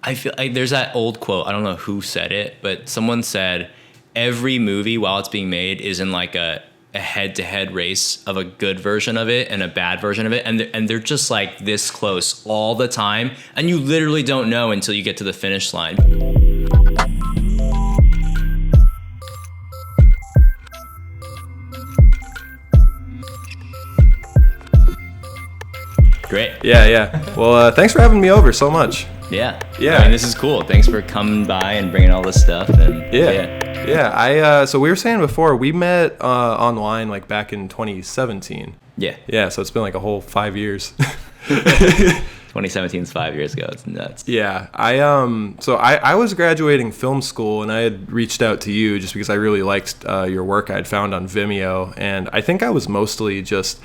I feel like there's that old quote. I don't know who said it, but someone said every movie while it's being made is in like a head-to-head race of a good version of it and a bad version of it, and they're just like this close all the time, and you literally don't know until you get to the finish line. Great. Yeah. Well, thanks for having me over so much. Yeah. I mean, this is cool. Thanks for coming by and bringing all this stuff. And Yeah. So we were saying before, we met online like back in 2017. Yeah. So it's been like a whole 5 years. 2017 is 5 years ago. It's nuts. Yeah. I was graduating film school, and I had reached out to you just because I really liked your work I'd found on Vimeo, and I think I was mostly just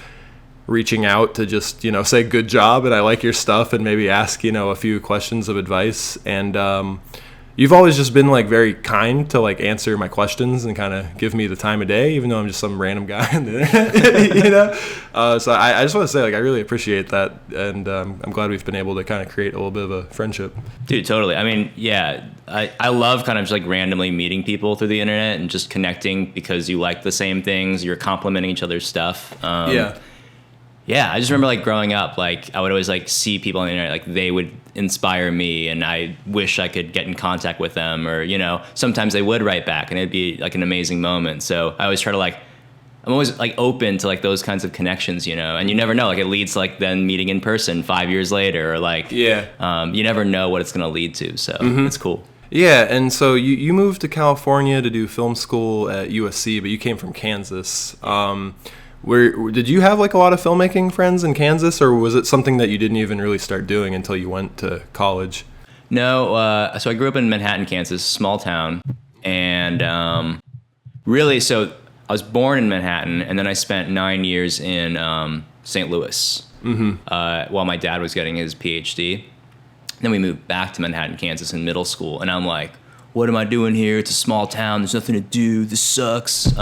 reaching out to just, say good job and I like your stuff and maybe ask, a few questions of advice. And you've always just been like very kind to like answer my questions and kind of give me the time of day, even though I'm just some random guy on the internet, So I just want to say, like, I really appreciate that. And I'm glad we've been able to kind of create a little bit of a friendship. Dude, totally. I mean, yeah, I love kind of just like randomly meeting people through the internet and just connecting because you like the same things. You're complimenting each other's stuff. Yeah, I just remember like growing up, like I would always like see people on the internet, like they would inspire me and I wish I could get in contact with them, or, sometimes they would write back and it'd be like an amazing moment. So I always try to like, I'm always like open to like those kinds of connections, and you never know, like it leads to like then meeting in person 5 years later, or like, you never know what it's going to lead to. So It's cool. Yeah, and so you moved to California to do film school at USC, but you came from Kansas. Did you have like a lot of filmmaking friends in Kansas, or was it something that you didn't even really start doing until you went to college? No, so I grew up in Manhattan, Kansas, small town, and really, so I was born in Manhattan, and then I spent 9 years in St. Louis while my dad was getting his PhD. Then we moved back to Manhattan, Kansas in middle school, and I'm like, what am I doing here? It's a small town. There's nothing to do. This sucks.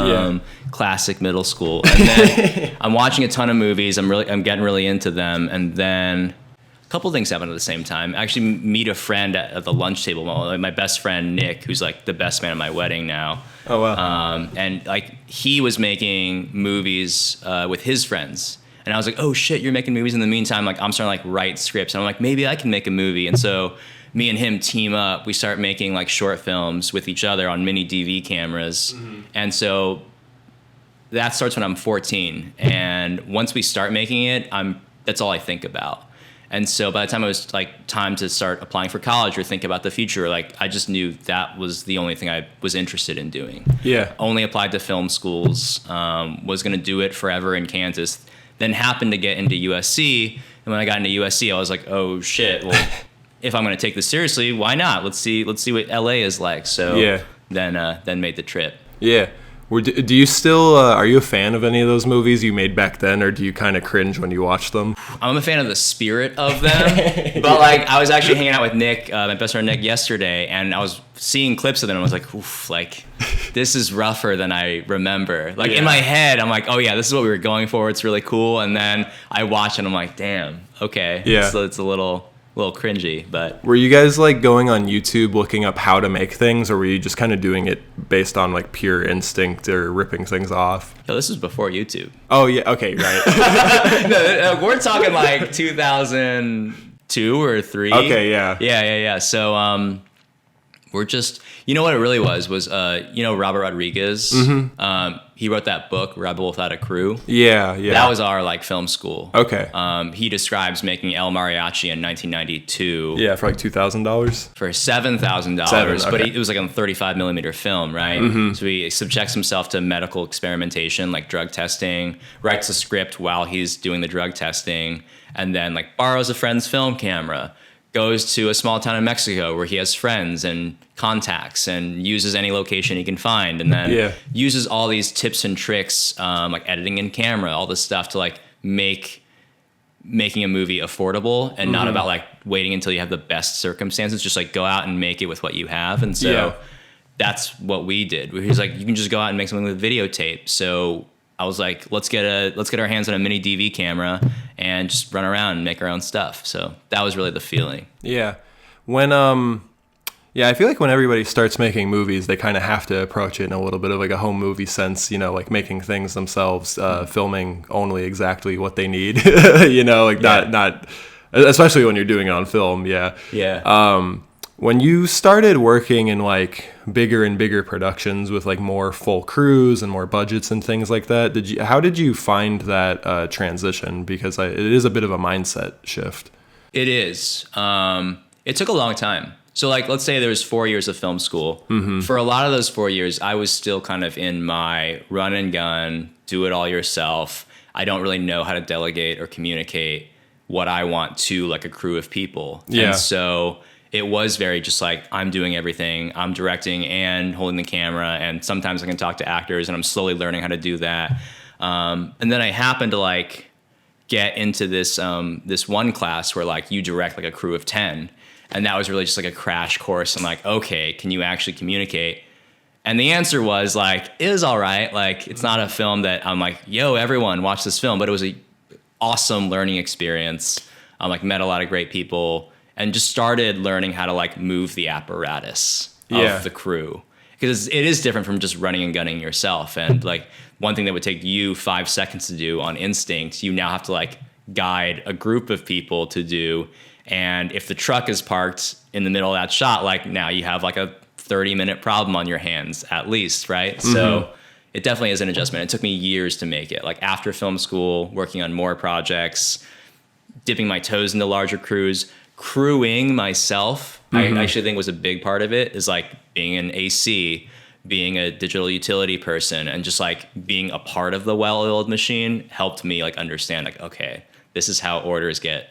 Classic middle school. And then I'm watching a ton of movies. I'm getting really into them. And then a couple things happen at the same time. I actually meet a friend at the lunch table. My best friend, Nick, who's like the best man at my wedding now. Oh, wow. And like he was making movies with his friends. And I was like, oh shit, you're making movies. In the meantime, like I'm starting to like write scripts. And I'm like, maybe I can make a movie. And so me and him team up. We start making like short films with each other on mini DV cameras. And so that starts when I'm 14. And once we start making it, that's all I think about. And so by the time it was like time to start applying for college or think about the future, like I just knew that was the only thing I was interested in doing. Yeah. Only applied to film schools, was going to do it forever in Kansas, then happened to get into USC. And when I got into USC, I was like, oh shit, well, if I'm going to take this seriously, why not? Let's see what LA is like. So then made the trip. Yeah. Do you still, are you a fan of any of those movies you made back then, or do you kind of cringe when you watch them? I'm a fan of the spirit of them, but like I was actually hanging out with Nick, my best friend Nick, yesterday, and I was seeing clips of them, and I was like, oof, like this is rougher than I remember. Like in my head, I'm like, oh yeah, this is what we were going for. It's really cool. And then I watch it, and I'm like, damn, okay. Yeah. So it's a little cringy, but were you guys like going on YouTube looking up how to make things, or were you just kind of doing it based on like pure instinct or ripping things off? Yo, this was before YouTube. Oh yeah, okay, right. No, we're talking like 2002 or 3. Okay, yeah. So we're just, you know what it really was Robert Rodriguez. He wrote that book Rebel Without a Crew. Yeah. That was our like film school. Okay. He describes making El Mariachi in 1992. Yeah, for like $2,000. For $7,000, but it was like on 35 millimeter film, right? So he subjects himself to medical experimentation, like drug testing, writes a script while he's doing the drug testing, and then like borrows a friend's film camera, goes to a small town in Mexico where he has friends and contacts and uses any location he can find, and then uses all these tips and tricks, like editing in camera, all this stuff to like making a movie affordable and not about like waiting until you have the best circumstances, just like go out and make it with what you have. And so that's what we did. He's like, you can just go out and make something with videotape. So I was like, let's get our hands on a mini DV camera and just run around and make our own stuff. So that was really the feeling. Yeah. When yeah, I feel like when everybody starts making movies, they kind of have to approach it in a little bit of like a home movie sense, you know, like making things themselves, filming only exactly what they need, you know, like not, especially when you're doing it on film. Yeah. Yeah. When you started working in like bigger and bigger productions with like more full crews and more budgets and things like that, how did you find that transition? Because it is a bit of a mindset shift. It is. It took a long time. So like, let's say there was 4 years of film school. Mm-hmm. For a lot of those 4 years, I was still kind of in my run and gun, do it all yourself. I don't really know how to delegate or communicate what I want to like a crew of people. Yeah. And so it was very just like, I'm doing everything. I'm directing and holding the camera. And sometimes I can talk to actors, and I'm slowly learning how to do that. And then I happened to like get into this one class where like you direct like a crew of 10. And that was really just like a crash course. I'm like, okay, can you actually communicate? And the answer was like, it is all right. Like, it's not a film that I'm like, yo, everyone watch this film. But it was a awesome learning experience. I like met a lot of great people and just started learning how to like move the apparatus of the crew. Because it is different from just running and gunning yourself. And like one thing that would take you 5 seconds to do on instinct, you now have to like guide a group of people to do. And if the truck is parked in the middle of that shot, like now you have like a 30-minute problem on your hands at least, right? Mm-hmm. So it definitely is an adjustment. It took me years to make it. Like after film school, working on more projects, dipping my toes into larger crews, crewing myself, I actually think was a big part of it, is like being an AC, being a digital utility person, and just like being a part of the well-oiled machine helped me like understand like, okay, this is how orders get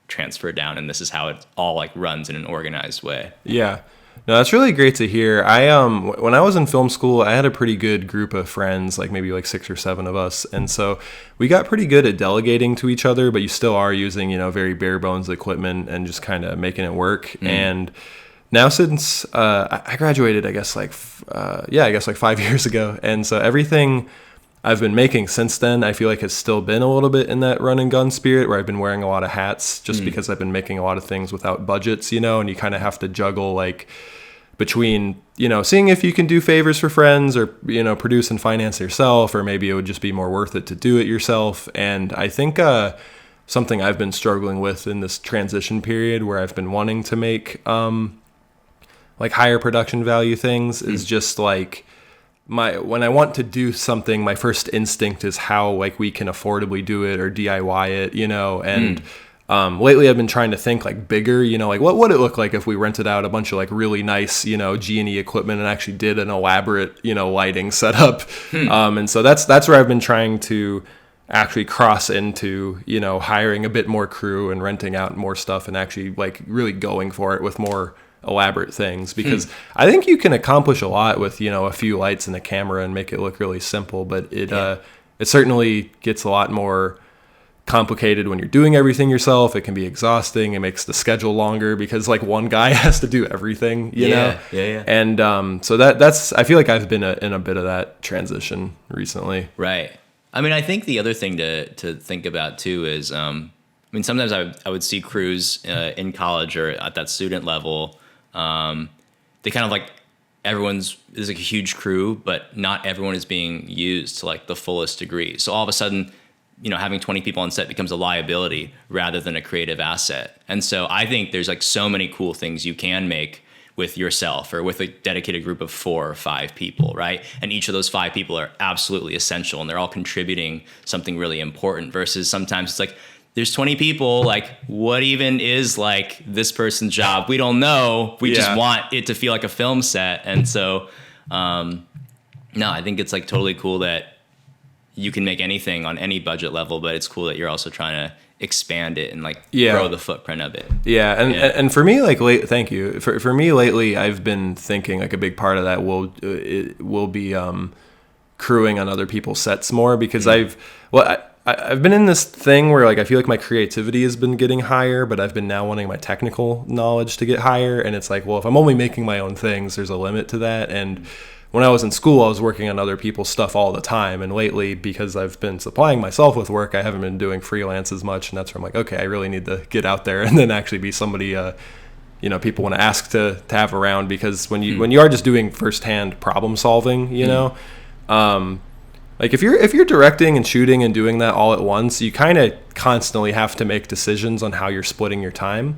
transferred down, and this is how it all like runs in an organized way. Yeah. No, that's really great to hear. When I was in film school, I had a pretty good group of friends, like maybe like 6 or 7 of us. And so we got pretty good at delegating to each other, but you still are using, you know, very bare bones equipment and just kind of making it work. And now since I graduated, I guess like 5 years ago. And so everything I've been making since then, I feel like has still been a little bit in that run and gun spirit where I've been wearing a lot of hats just because I've been making a lot of things without budgets, you know, and you kind of have to juggle like between, you know, seeing if you can do favors for friends or, you know, produce and finance yourself, or maybe it would just be more worth it to do it yourself. And I think something I've been struggling with in this transition period where I've been wanting to make like higher production value things is just like, when I want to do something, my first instinct is how like we can affordably do it or DIY it, you know. And lately I've been trying to think like bigger, you know, like what would it look like if we rented out a bunch of like really nice, you know, G&E equipment and actually did an elaborate, you know, lighting setup. And so that's where I've been trying to actually cross into, you know, hiring a bit more crew and renting out more stuff and actually like really going for it with more elaborate things, because I think you can accomplish a lot with, you know, a few lights and a camera and make it look really simple, but it certainly gets a lot more complicated when you're doing everything yourself. It can be exhausting. It makes the schedule longer because like one guy has to do everything, you know? Yeah. And so that's I feel like I've been in a bit of that transition recently. Right. I mean, I think the other thing to think about too is, I mean, sometimes I would see crews in college or at that student level. They kind of like there's like a huge crew, but not everyone is being used to like the fullest degree. So all of a sudden, you know, having 20 people on set becomes a liability rather than a creative asset. And so I think there's like so many cool things you can make with yourself or with a dedicated group of 4 or 5 people, right? And each of those 5 people are absolutely essential and they're all contributing something really important, versus sometimes it's like, there's 20 people, like what even is like this person's job? We don't know. We just want it to feel like a film set. And so, no, I think it's like totally cool that you can make anything on any budget level, but it's cool that you're also trying to expand it and like grow the footprint of it. Yeah. And for me, like thank you. For me lately, I've been thinking like a big part of that will be crewing on other people's sets more, because I've been in this thing where like I feel like my creativity has been getting higher, but I've been now wanting my technical knowledge to get higher. And it's like, well, if I'm only making my own things, there's a limit to that. And when I was in school, I was working on other people's stuff all the time. And lately, because I've been supplying myself with work, I haven't been doing freelance as much. And that's where I'm like, okay, I really need to get out there and then actually be somebody people want to ask to have around, because when you are just doing firsthand problem solving, like if you're directing and shooting and doing that all at once, you kind of constantly have to make decisions on how you're splitting your time.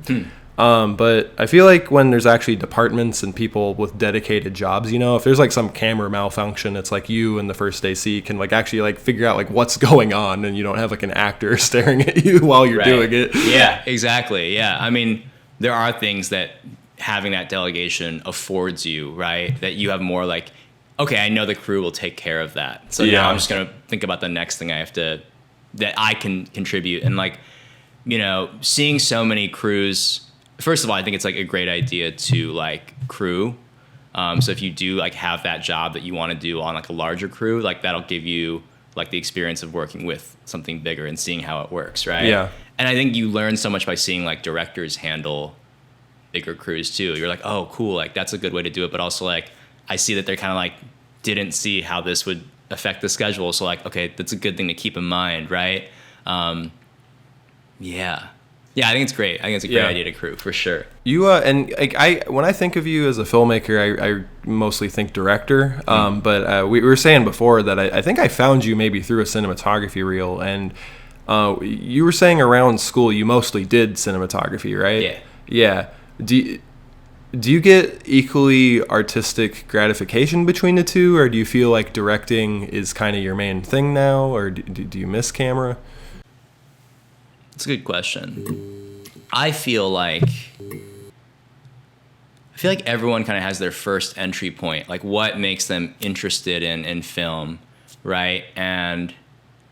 But I feel like when there's actually departments and people with dedicated jobs, if there's like some camera malfunction, it's like you and the first AC can like actually like figure out like what's going on, and you don't have like an actor staring at you while you're doing it. Yeah, exactly. Yeah. I mean, there are things that having that delegation affords you, right? That you have more like, okay, I know the crew will take care of that. So now I'm just going to think about the next thing that I can contribute. And like, seeing so many crews, first of all, I think it's like a great idea to like crew. So if you do like have that job that you want to do on like a larger crew, like that'll give you like the experience of working with something bigger and seeing how it works, right? Yeah. And I think you learn so much by seeing like directors handle bigger crews too. You're like, oh, cool, like that's a good way to do it. But also like, I see that they're kind of like didn't see how this would affect the schedule. So like, okay, that's a good thing to keep in mind, right? Yeah, I think it's great. I think it's a great idea to crew for sure. You and like when I think of you as a filmmaker, I mostly think director. But we were saying before that I think I found you maybe through a cinematography reel, and you were saying around school you mostly did cinematography, right? Yeah. Do you get equally artistic gratification between the two, or do you feel like directing is kind of your main thing now, or do you miss camera? That's a good question. I feel like everyone kind of has their first entry point, like what makes them interested in film, right? And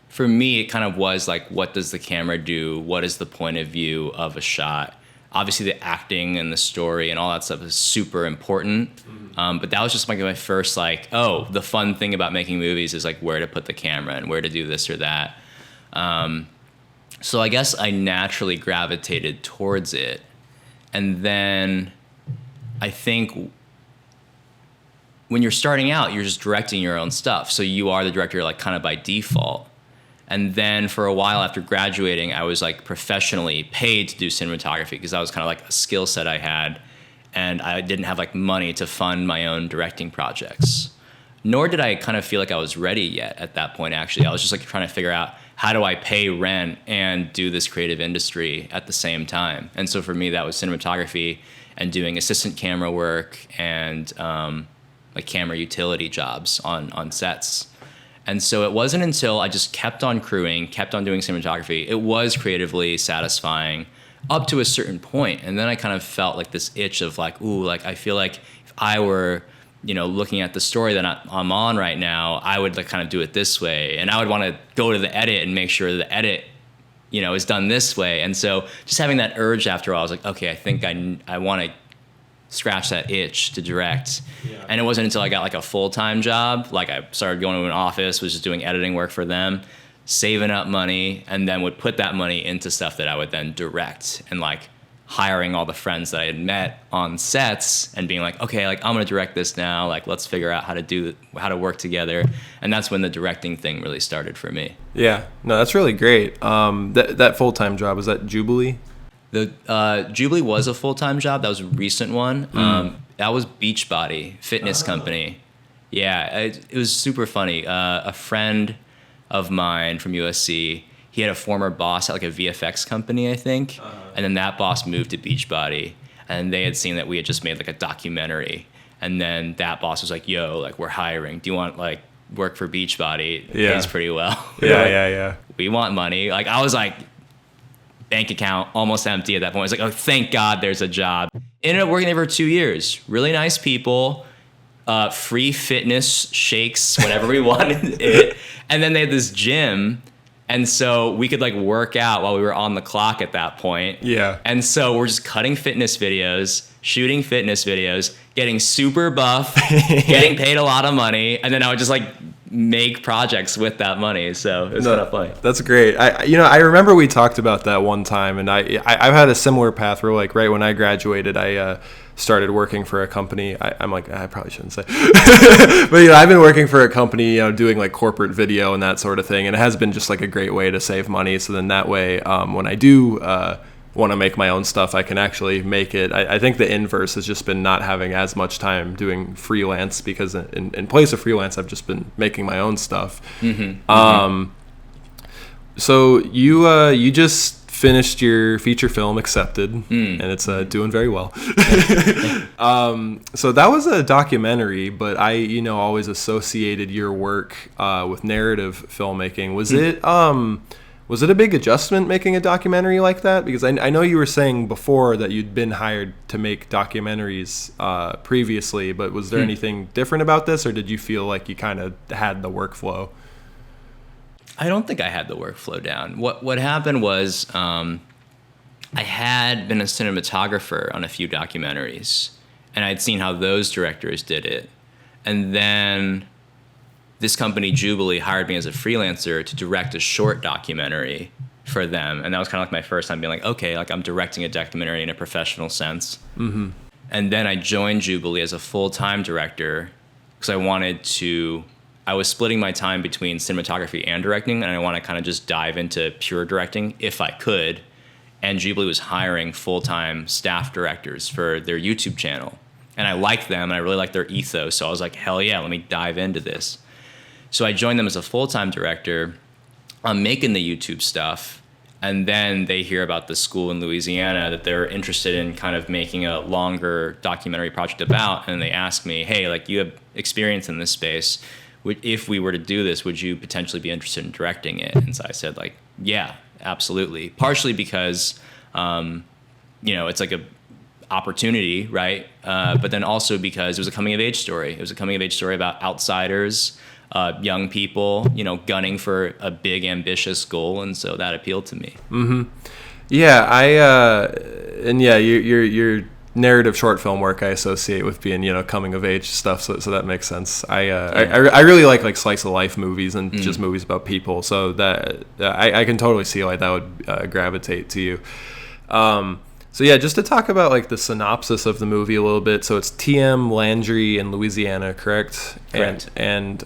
for me, it kind of was like, what does the camera do? What is the point of view of a shot? Obviously, the acting and the story and all that stuff is super important. But that was just like my first, like, oh, the fun thing about making movies is like where to put the camera and where to do this or that. So I guess I naturally gravitated towards it. And then I think when you're starting out, you're just directing your own stuff. So you are the director, like kind of by default. And then for a while after graduating, I was like professionally paid to do cinematography because that was kind of like a skill set I had. And I didn't have like money to fund my own directing projects. Nor did I kind of feel like I was ready yet at that point, actually. I was just like trying to figure out, how do I pay rent and do this creative industry at the same time? And so for me, that was cinematography and doing assistant camera work and like camera utility jobs on sets. And so it wasn't until I just kept on crewing, kept on doing cinematography, it was creatively satisfying up to a certain point. And then I kind of felt like this itch of like, ooh, like I feel like if I were, looking at the story that I'm on right now, I would like kind of do it this way. And I would want to go to the edit and make sure the edit, is done this way. And so just having that urge after all, I was like, okay, I think I want to scratch that itch to direct. Yeah. And it wasn't until I got like a full-time job, like I started going to an office, was just doing editing work for them, saving up money, and then would put that money into stuff that I would then direct, and like hiring all the friends that I had met on sets and being like, okay, like I'm gonna direct this now, like let's figure out how to work together. And that's when the directing thing really started for me. Yeah, no, that's really great. That full-time job, was that Jubilee? The Jubilee was a full-time job. That was a recent one. That was Beachbody fitness company. Yeah, it was super funny. A friend of mine from USC, he had a former boss at like a VFX company, I think. And then that boss moved to Beachbody, and they had seen that we had just made like a documentary. And then that boss was like, yo, like we're hiring. Do you want like work for Beachbody? It pays pretty well. Yeah. We want money. Like I was like, bank account almost empty at that point. I was like, oh, thank God there's a job. Ended up working there for 2 years. Really nice people. Free fitness shakes whenever we wanted it. And then they had this gym. And so we could like work out while we were on the clock at that point. Yeah. And so we're just cutting fitness videos, shooting fitness videos, getting super buff, getting paid a lot of money. And then I would just like make projects with that money. So it was kind of funny. That's great. I remember we talked about that one time, and I've had a similar path where like right when I graduated, I started working for a company. I'm like, I probably shouldn't say, but I've been working for a company, doing like corporate video and that sort of thing. And it has been just like a great way to save money. So then that way, when I do want to make my own stuff, I can actually make it. I think the inverse has just been not having as much time doing freelance, because in place of freelance, I've just been making my own stuff. So you just finished your feature film, Accepted, and it's doing very well. So that was a documentary, but I always associated your work with narrative filmmaking. Was it a big adjustment making a documentary like that? Because I know you were saying before that you'd been hired to make documentaries previously, but was there anything different about this, or did you feel like you kind of had the workflow? I don't think I had the workflow down. What happened was I had been a cinematographer on a few documentaries, and I'd seen how those directors did it. And then this company, Jubilee, hired me as a freelancer to direct a short documentary for them. And that was kind of like my first time being like, okay, like I'm directing a documentary in a professional sense. And then I joined Jubilee as a full-time director because I was splitting my time between cinematography and directing, and I want to kind of just dive into pure directing if I could. And Jubilee was hiring full-time staff directors for their YouTube channel. And I liked them, and I really liked their ethos. So I was like, hell yeah, let me dive into this. So I joined them as a full-time director. I'm making the YouTube stuff, and then they hear about the school in Louisiana that they're interested in kind of making a longer documentary project about, and they ask me, hey, like, you have experience in this space. If we were to do this, would you potentially be interested in directing it? And so I said, like, yeah, absolutely. Partially because, it's like a opportunity, right? But then also because it was a coming of age story. It was a coming of age story about outsiders, young people, gunning for a big, ambitious goal. And so that appealed to me. Yeah, your narrative short film work I associate with being coming of age stuff, so that makes sense. I really like slice of life movies and just movies about people, so that I can totally see why that would gravitate to you. So yeah, just to talk about like the synopsis of the movie a little bit. So it's TM, Landry, and Louisiana, correct? And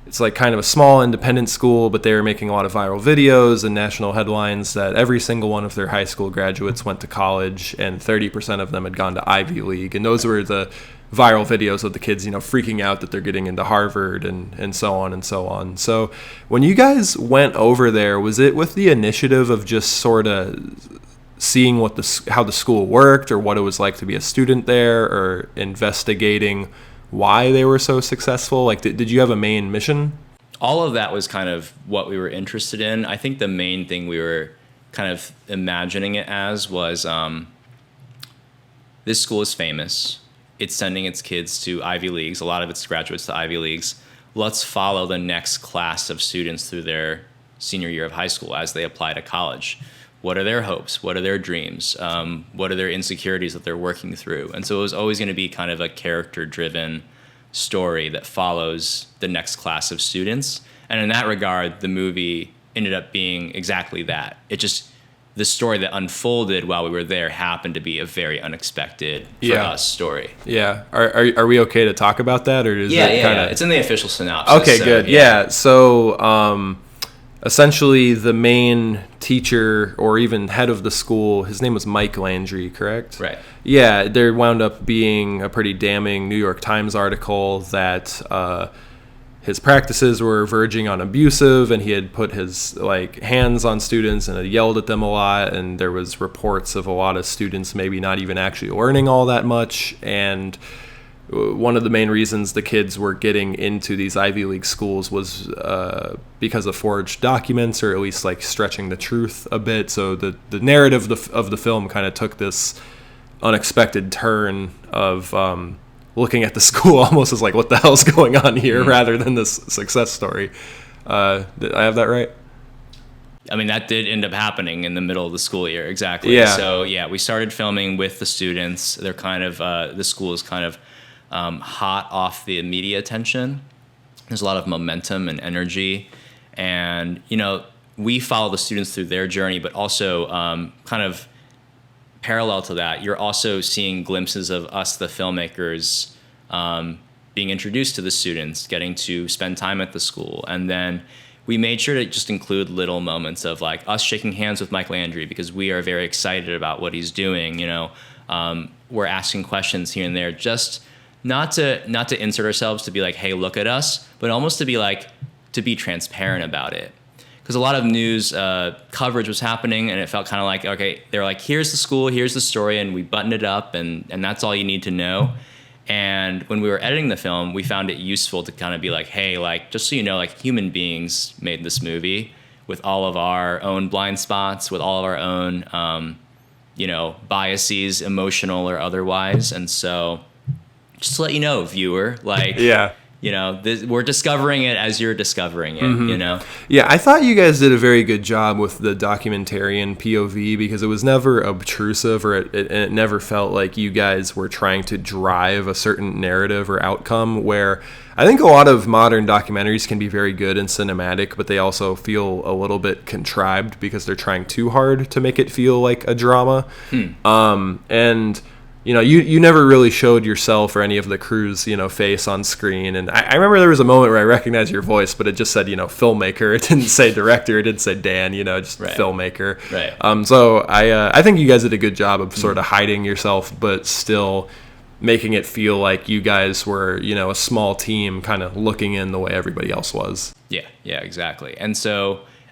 it's like kind of a small independent school, but they were making a lot of viral videos and national headlines that every single one of their high school graduates went to college, and 30% of them had gone to Ivy League. And those were the viral videos of the kids, freaking out that they're getting into Harvard and so on and so on. So when you guys went over there, was it with the initiative of just sort of seeing how the school worked, or what it was like to be a student there, or investigating why they were so successful? Like, did you have a main mission? All of that was kind of what we were interested in. I think the main thing we were kind of imagining it as was this school is famous. It's sending its kids to Ivy Leagues, a lot of its graduates to Ivy Leagues. Let's follow the next class of students through their senior year of high school as they apply to college. What are their hopes? What are their dreams? What are their insecurities that they're working through? And so it was always going to be kind of a character-driven story that follows the next class of students. And in that regard, the movie ended up being exactly that. The story that unfolded while we were there happened to be a very unexpected for us story. Yeah. Are we okay to talk about that, or is it kind of? It's in the official synopsis. Okay, so, good. Yeah. So essentially, the main teacher or even head of the school, his name was Mike Landry, correct? Right. Yeah, there wound up being a pretty damning New York Times article that his practices were verging on abusive, and he had put his hands on students and had yelled at them a lot, and there was reports of a lot of students maybe not even actually learning all that much. And one of the main reasons the kids were getting into these Ivy League schools was because of forged documents, or at least stretching the truth a bit. So the narrative of the film kind of took this unexpected turn of looking at the school almost as what the hell's going on here, rather than this success story. Did I have that right? I mean, that did end up happening in the middle of the school year, exactly. Yeah. So yeah, we started filming with the students. They're kind of the school is kind of hot off the media attention. There's a lot of momentum and energy, and we follow the students through their journey, but also kind of parallel to that, you're also seeing glimpses of us, the filmmakers, being introduced to the students, getting to spend time at the school, and then we made sure to just include little moments of like us shaking hands with Mike Landry because we are very excited about what he's doing. We're asking questions here and there, just not to insert ourselves to be like, hey, look at us, but almost to be like, to be transparent about it. Because a lot of news coverage was happening, and it felt kind of like, okay, they're like, here's the school, here's the story, and we buttoned it up, and that's all you need to know. And when we were editing the film, we found it useful to kind of be like, hey, like, just so you know, like, human beings made this movie with all of our own blind spots, with all of our own, biases, emotional or otherwise. And so just to let you know, viewer, like, we're discovering it as you're discovering it, Yeah, I thought you guys did a very good job with the documentarian POV because it was never obtrusive or it never felt like you guys were trying to drive a certain narrative or outcome, where I think a lot of modern documentaries can be very good and cinematic, but they also feel a little bit contrived because they're trying too hard to make it feel like a drama. And you never really showed yourself or any of the crew's, face on screen. And I remember there was a moment where I recognized your voice, but it just said, filmmaker. It didn't say director. It didn't say Dan, just right. Filmmaker. Right. So I think you guys did a good job of sort of hiding yourself, but still making it feel like you guys were, a small team kind of looking in the way everybody else was. Yeah, exactly. And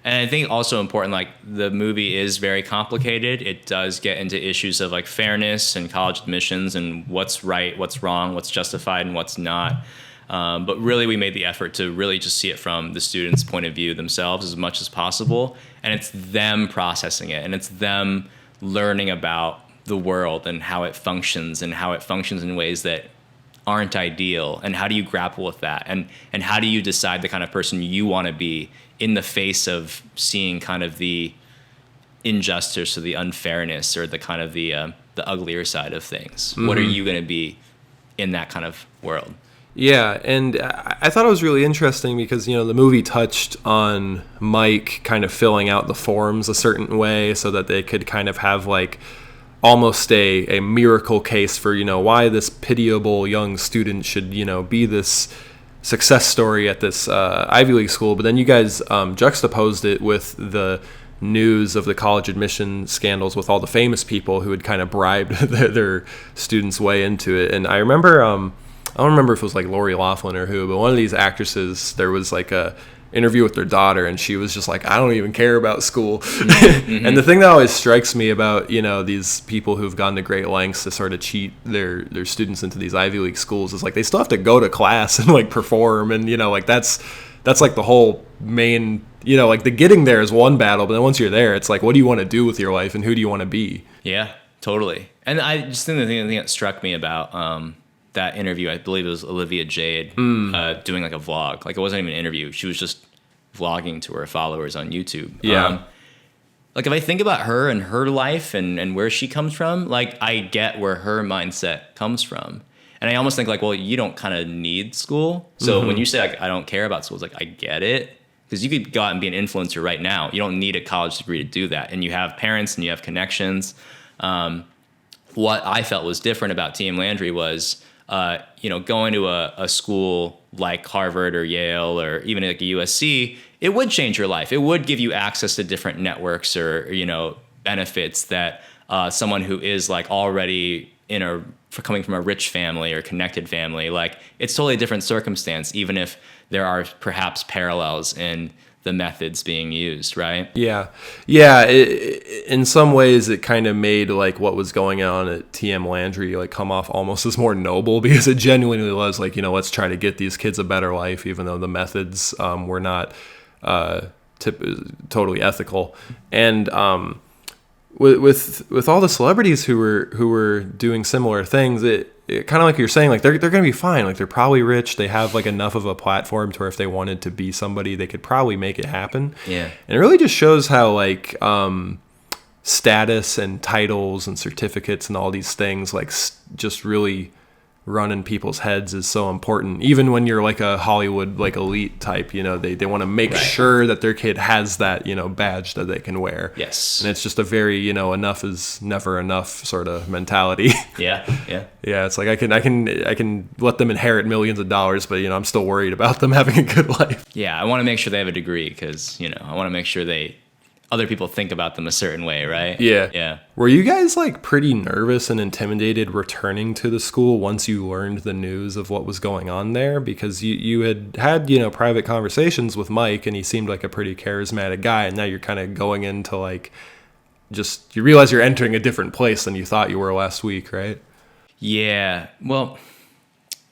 I think also important, like, the movie is very complicated. It does get into issues of like fairness and college admissions and what's right, what's wrong, what's justified and what's not. But really we made the effort to really just see it from the students' point of view themselves as much as possible. And it's them processing it, and it's them learning about the world and how it functions in ways that aren't ideal. And how do you grapple with that? And how do you decide the kind of person you want to be in the face of seeing kind of the injustice or the unfairness or the kind of the uglier side of things? What are you going to be in that kind of world? Yeah, and I thought it was really interesting because, the movie touched on Mike kind of filling out the forms a certain way so that they could kind of have like almost a miracle case for, why this pitiable young student should, be this success story at this Ivy League school. But then you guys juxtaposed it with the news of the college admission scandals with all the famous people who had kind of bribed their students' way into it. And I remember, I don't remember if it was like Lori Loughlin or who, but one of these actresses, there was like a interview with their daughter, and she was just like, I don't even care about school. And the thing that always strikes me about, these people who've gone to great lengths to sort of cheat their students into these Ivy League schools is like they still have to go to class and like perform, and like that's like the whole main, like the getting there is one battle, but then once you're there, it's like, what do you want to do with your life and who do you want to be? Yeah, totally. And I just think the thing that struck me about that interview, I believe it was Olivia Jade doing like a vlog. Like, it wasn't even an interview. She was just vlogging to her followers on YouTube. Yeah. Like, if I think about her and her life and where she comes from, like, I get where her mindset comes from. And I almost think like, well, you don't kind of need school. So when you say like, I don't care about school, it's like, I get it. Because you could go out and be an influencer right now. You don't need a college degree to do that. And you have parents and you have connections. What I felt was different about Team Landry was, going to a school like Harvard or Yale or even like a USC, it would change your life. It would give you access to different networks or, benefits that someone who is like already coming from a rich family or connected family, like, it's totally a different circumstance, even if there are perhaps parallels in the methods being used, right? Yeah. In some ways, it kind of made like what was going on at TM Landry like come off almost as more noble, because it genuinely was like, let's try to get these kids a better life, even though the methods were not totally ethical. And with all the celebrities who were doing similar things, it kind of like you're saying, like they're going to be fine. Like, they're probably rich. They have like enough of a platform to where if they wanted to be somebody, they could probably make it happen. Yeah. And it really just shows how like status and titles and certificates and all these things like just really run in people's heads is so important. Even when you're like a Hollywood, like elite type, you know, they want to make sure that their kid has that, you know, badge that they can wear. Yes. And it's just a very, you know, enough is never enough sort of mentality. Yeah. Yeah. It's like, I can let them inherit millions of dollars, but, you know, I'm still worried about them having a good life. Yeah. I want to make sure they have a degree because, you know, I want to make sure other people think about them a certain way, right? Yeah. Were you guys like pretty nervous and intimidated returning to the school once you learned the news of what was going on there? Because you had, you know, private conversations with Mike, and he seemed like a pretty charismatic guy, and now you're kind of going into like, just, you realize you're entering a different place than you thought you were last week, right? Yeah. Well,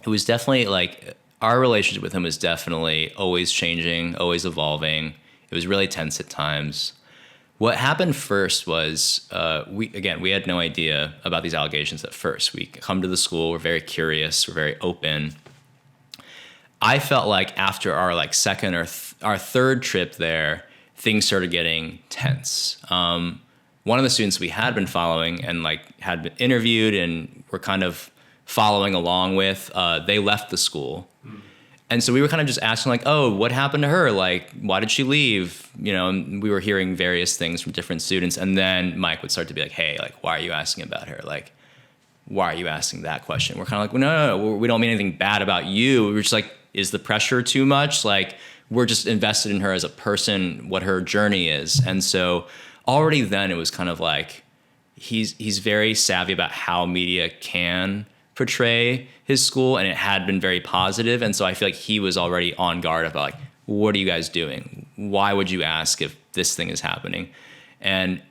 it was definitely like, our relationship with him was definitely always changing, always evolving. It was really tense at times. What happened first was we had no idea about these allegations at first. We come to the school, we're very curious, we're very open. I felt like after our like second or our third trip there, things started getting tense. One of the students we had been following and like had been interviewed and were kind of following along with, they left the school. And so we were kind of just asking like, oh, what happened to her? Like, why did she leave? You know, and we were hearing various things from different students. And then Mike would start to be like, hey, like, why are you asking about her? Like, why are you asking that question? We're kind of like, well, no, we don't mean anything bad about you. We were just like, is the pressure too much? Like, we're just invested in her as a person, what her journey is. And so already then it was kind of like, he's very savvy about how media can portray his school, and it had been very positive. And so I feel like he was already on guard about like, what are you guys doing? Why would you ask if this thing is happening? And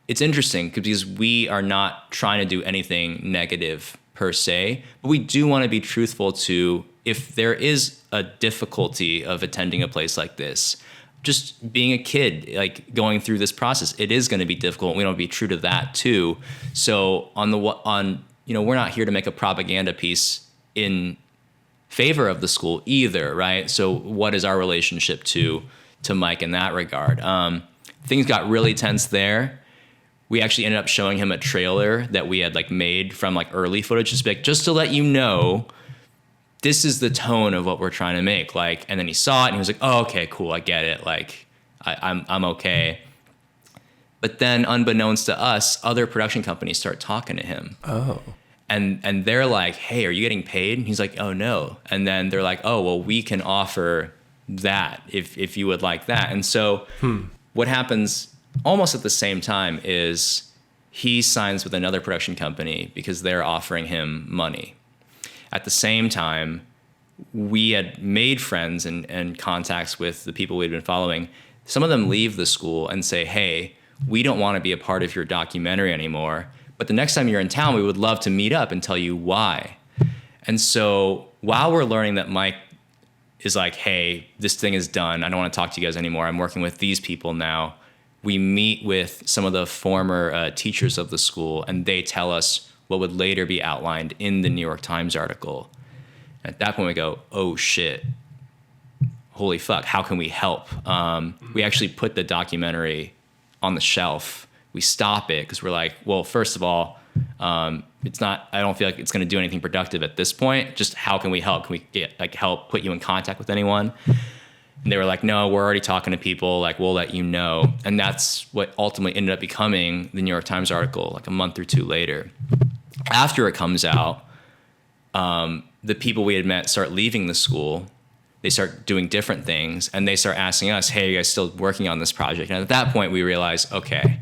it's interesting because we are not trying to do anything negative per se, but we do want to be truthful to, if there is a difficulty of attending a place like this, just being a kid, like going through this process, it is going to be difficult. We want to be true to that too. So you know, we're not here to make a propaganda piece in favor of the school either, right? So what is our relationship to Mike in that regard? Things got really tense there. We actually ended up showing him a trailer that we had like made from like early footage, just to let you know, this is the tone of what we're trying to make. Like, and then he saw it and he was like, oh, okay, cool, I get it. Like, I'm okay. But then unbeknownst to us, other production companies start talking to him. Oh. And they're like, hey, are you getting paid? And he's like, oh, no. And then they're like, oh, well, we can offer that if you would like that. And so what happens almost at the same time is he signs with another production company because they're offering him money. At the same time, we had made friends and contacts with the people we'd been following. Some of them leave the school and say, hey, we don't want to be a part of your documentary anymore, but the next time you're in town, we would love to meet up and tell you why. And so while we're learning that Mike is like, hey, this thing is done, I don't want to talk to you guys anymore, I'm working with these people now, we meet with some of the former teachers of the school, and they tell us what would later be outlined in the New York Times article. At that point, we go, oh, shit. Holy fuck, how can we help? We actually put the documentary on the shelf. We stop it because we're like, well, first of all, I don't feel like it's going to do anything productive at this point. Just how can we help? Can we help put you in contact with anyone? And they were like, no, we're already talking to people. Like, we'll let you know. And that's what ultimately ended up becoming the New York Times article, like a month or two later. After it comes out, the people we had met start leaving the school. They start doing different things, and they start asking us, hey, are you guys still working on this project? And at that point, we realized, okay,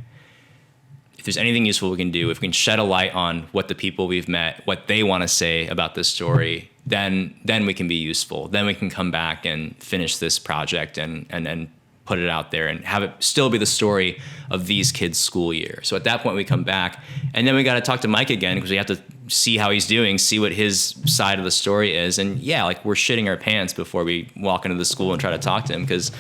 if there's anything useful we can do, if we can shed a light on what the people we've met, what they want to say about this story, then we can be useful. Then we can come back and finish this project and put it out there and have it still be the story of these kids' school year. So at that point, we come back, and then we got to talk to Mike again because we have to see how he's doing, see what his side of the story is. And yeah, like, we're shitting our pants before we walk into the school and try to talk to him because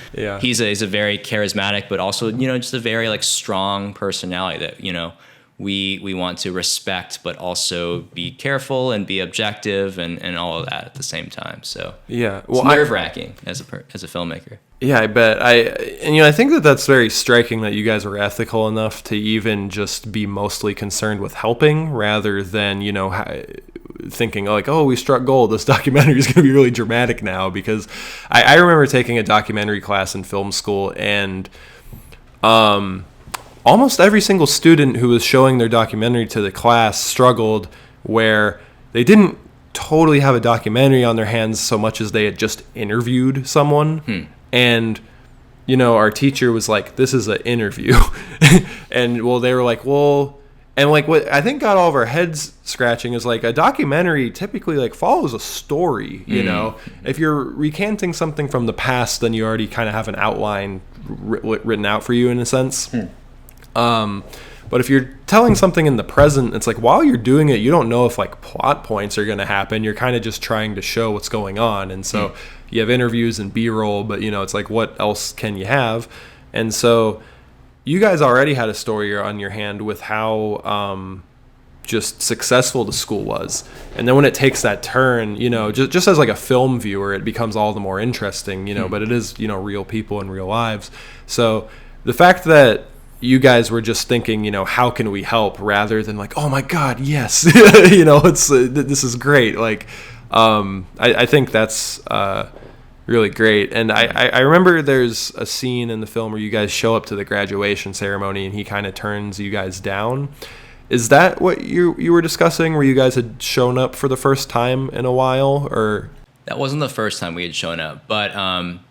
he's a very charismatic, but also, you know, just a very like strong personality that, you know, we want to respect, but also be careful and be objective and all of that at the same time. So yeah, well, it's nerve-wracking as a filmmaker. Yeah, I bet. I think that's very striking that you guys were ethical enough to even just be mostly concerned with helping rather than, you know, thinking like, oh, we struck gold. This documentary is going to be really dramatic now, because I remember taking a documentary class in film school, and almost every single student who was showing their documentary to the class struggled where they didn't totally have a documentary on their hands so much as they had just interviewed someone. And our teacher was like, this is an interview. And well, they were like, well, and like what I think got all of our heads scratching is like a documentary typically like follows a story. If you're recanting something from the past, then you already kind of have an outline written out for you in a sense. But if you're telling something in the present, it's like while you're doing it, you don't know if like plot points are going to happen. You're kind of just trying to show what's going on. And so you have interviews and B-roll, but it's like, what else can you have? And so you guys already had a story on your hand with how just successful the school was. And then when it takes that turn, just as like a film viewer, it becomes all the more interesting, but it is, real people and real lives. So the fact that you guys were just thinking, how can we help, rather than like, oh my God, yes, this is great. Like, I think that's really great. And I remember there's a scene in the film where you guys show up to the graduation ceremony and he kind of turns you guys down. Is that what you were discussing, where you guys had shown up for the first time in a while, or? That wasn't the first time we had shown up, but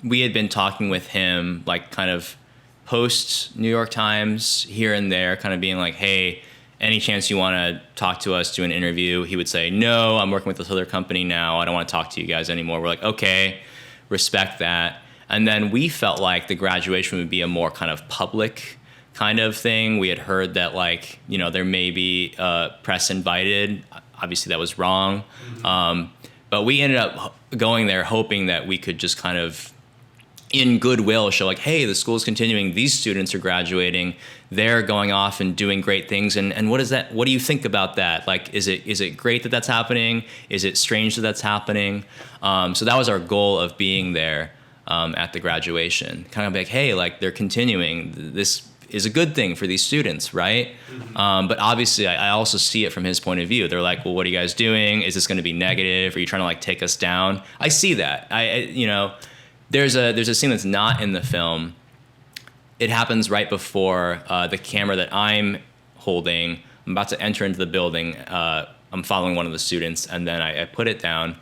we had been talking with him, like kind of post New York Times here and there, kind of being like, hey, any chance you want to talk to us, do an interview? He would say, no, I'm working with this other company now. I don't want to talk to you guys anymore. We're like, okay, respect that. And then we felt like the graduation would be a more kind of public kind of thing. We had heard that like, there may be press invited. Obviously that was wrong. But we ended up going there hoping that we could just kind of in goodwill show like, hey, the school's continuing, these students are graduating, they're going off and doing great things, and what is that, what do you think about that? Like, is it great that that's happening? Is it strange that that's happening? So that was our goal of being there at the graduation, kind of like, hey, like they're continuing, this is a good thing for these students, right? But obviously I also see it from his point of view. They're like, well, what are you guys doing? Is this going to be negative? Are you trying to like take us down? I see that. There's a scene that's not in the film. It happens right before the camera that I'm holding. I'm about to enter into the building. I'm following one of the students, and then I put it down.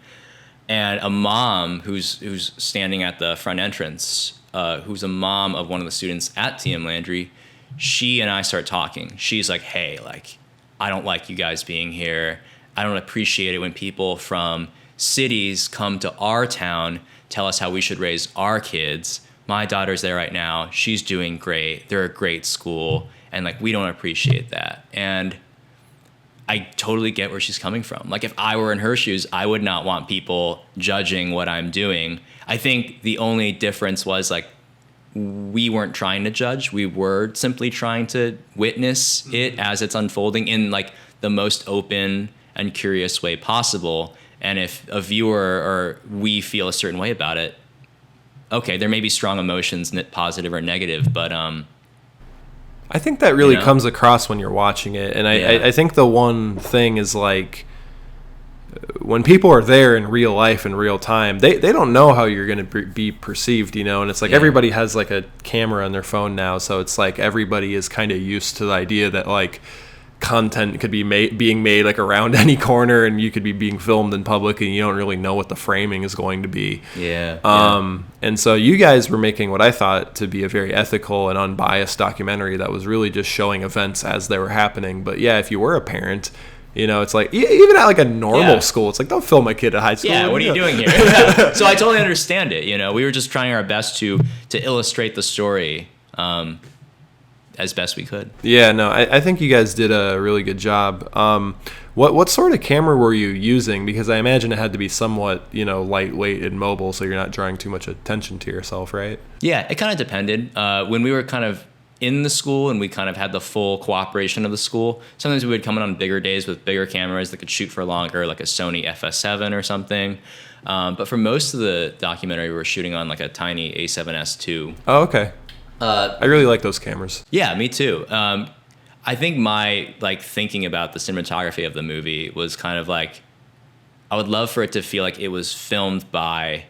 And a mom who's standing at the front entrance, who's a mom of one of the students at TM Landry, she and I start talking. She's like, hey, like, I don't like you guys being here. I don't appreciate it when people from cities come to our town, tell us how we should raise our kids. My daughter's there right now. She's doing great. They're a great school. And like, we don't appreciate that. And I totally get where she's coming from. Like, if I were in her shoes, I would not want people judging what I'm doing. I think the only difference was like, we weren't trying to judge. We were simply trying to witness it as it's unfolding in like the most open and curious way possible. And if a viewer or we feel a certain way about it, okay, there may be strong emotions, positive or negative, but I think that really comes across when you're watching it. And I think the one thing is like, when people are there in real life, in real time, they don't know how you're going to be perceived, and it's like everybody has like a camera on their phone now. So it's like everybody is kind of used to the idea that like content could be being made like around any corner, and you could be being filmed in public, and you don't really know what the framing is going to be. And so you guys were making what I thought to be a very ethical and unbiased documentary that was really just showing events as they were happening. But yeah, if you were a parent, it's like, even at like a normal school, it's like, don't film my kid at high school. Yeah, what are you doing here? So I totally understand it. We were just trying our best to illustrate the story as best we could. Yeah, no, I think you guys did a really good job. What sort of camera were you using? Because I imagine it had to be somewhat, lightweight and mobile, so you're not drawing too much attention to yourself, right? Yeah, it kind of depended. When we were kind of in the school and we kind of had the full cooperation of the school, sometimes we would come in on bigger days with bigger cameras that could shoot for longer, like a Sony FS7 or something. But for most of the documentary, we were shooting on like a tiny A7S II. Oh, okay. I really like those cameras. Yeah, me too. I think my like thinking about the cinematography of the movie was kind of like, I would love for it to feel like it was filmed by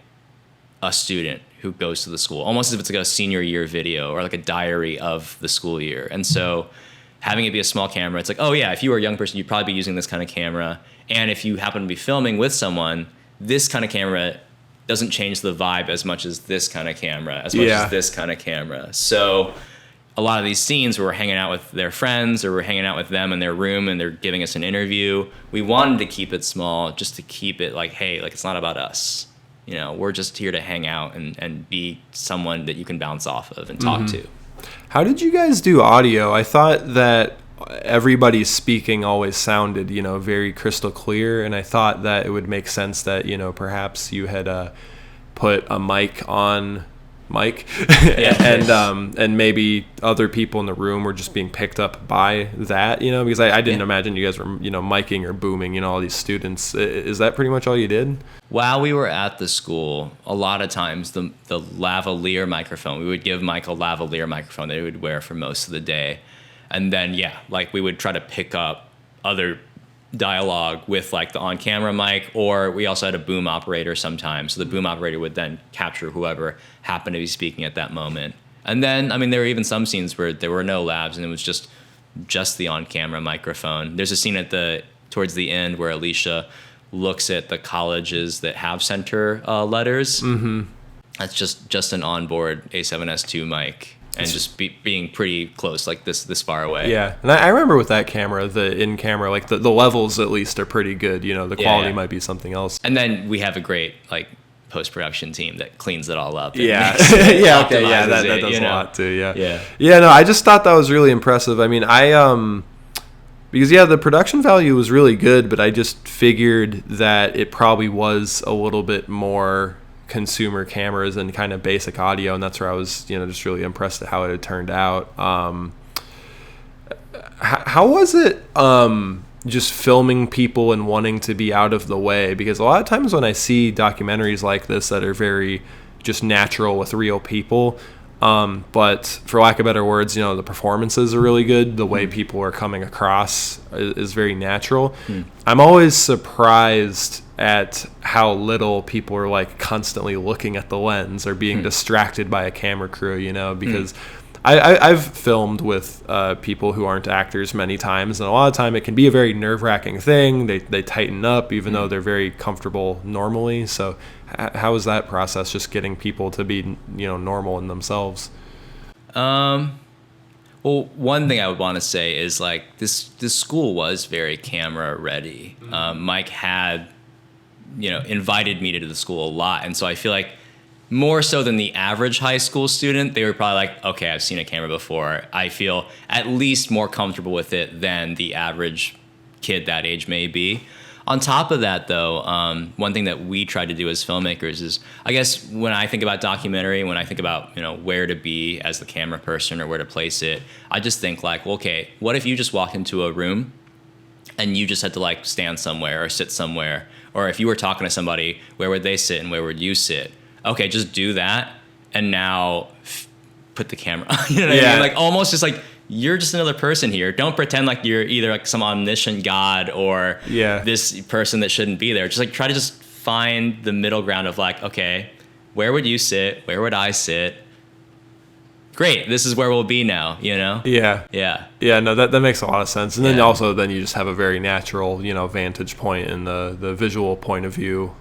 a student who goes to the school, almost as if it's like a senior year video or like a diary of the school year. And so having it be a small camera, it's like, oh yeah, if you were a young person, you'd probably be using this kind of camera. And if you happen to be filming with someone, this kind of camera doesn't change the vibe as much as this kind of camera, as much as this kind of camera. So a lot of these scenes where we're hanging out with their friends or we're hanging out with them in their room and they're giving us an interview, we wanted to keep it small just to keep it like, hey, like it's not about us. You know, we're just here to hang out and be someone that you can bounce off of and talk to. How did you guys do audio? I thought that everybody's speaking always sounded, you know, very crystal clear. And I thought that it would make sense that, you know, perhaps you had put a mic on Mike and maybe other people in the room were just being picked up by that, you know, because I didn't imagine you guys were, you know, miking or booming, you know, all these students. Is that pretty much all you did? While we were at the school, a lot of times the lavalier microphone, we would give Mike a lavalier microphone that he would wear for most of the day. And then, like we would try to pick up other dialogue with like the on-camera mic, or we also had a boom operator sometimes. So the boom operator would then capture whoever happened to be speaking at that moment. And then, I mean, there were even some scenes where there were no labs and it was just the on-camera microphone. There's a scene towards the end where Alicia looks at the colleges that have center letters. Mm-hmm. That's just an onboard A7S2 mic. And just being pretty close, like this far away. Yeah, and I remember with that camera, the in-camera, like the levels at least are pretty good. You know, the quality might be something else. And then we have a great like post-production team that cleans it all up. Yeah, that does a lot too. Yeah. No, I just thought that was really impressive. I mean, because the production value was really good, but I just figured that it probably was a little bit more consumer cameras and kind of basic audio, and that's where I was, you know, just really impressed at how it had turned out. How was it just filming people and wanting to be out of the way? Because a lot of times when I see documentaries like this that are very just natural with real people, but for lack of better words, you know, the performances are really good. The way people are coming across is very natural. I'm always surprised at how little people are like constantly looking at the lens or being distracted by a camera crew, you know, because I've filmed with people who aren't actors many times, and a lot of time it can be a very nerve-wracking thing. They tighten up even though they're very comfortable normally. So how is that process, just getting people to be, you know, normal in themselves? Well, one thing I would want to say is like this school was very camera ready. Mike had, you know, invited me to the school a lot, and so I feel like more so than the average high school student, they were probably like, okay, I've seen a camera before. I feel at least more comfortable with it than the average kid that age may be. On top of that, though, one thing that we try to do as filmmakers is, I guess when I think about documentary, when I think about, you know, where to be as the camera person or where to place it, I just think like, well, okay, what if you just walked into a room and you just had to like stand somewhere or sit somewhere? Or if you were talking to somebody, where would they sit and where would you sit? Okay, just do that, and now put the camera on. You know what I mean? Like almost just like, you're just another person here. Don't pretend like you're either like some omniscient god or this person that shouldn't be there. Just like try to just find the middle ground of like, okay, where would you sit? Where would I sit? Great, this is where we'll be now, you know? Yeah, no, that makes a lot of sense. And then also then you just have a very natural, you know, vantage point in the visual point of view.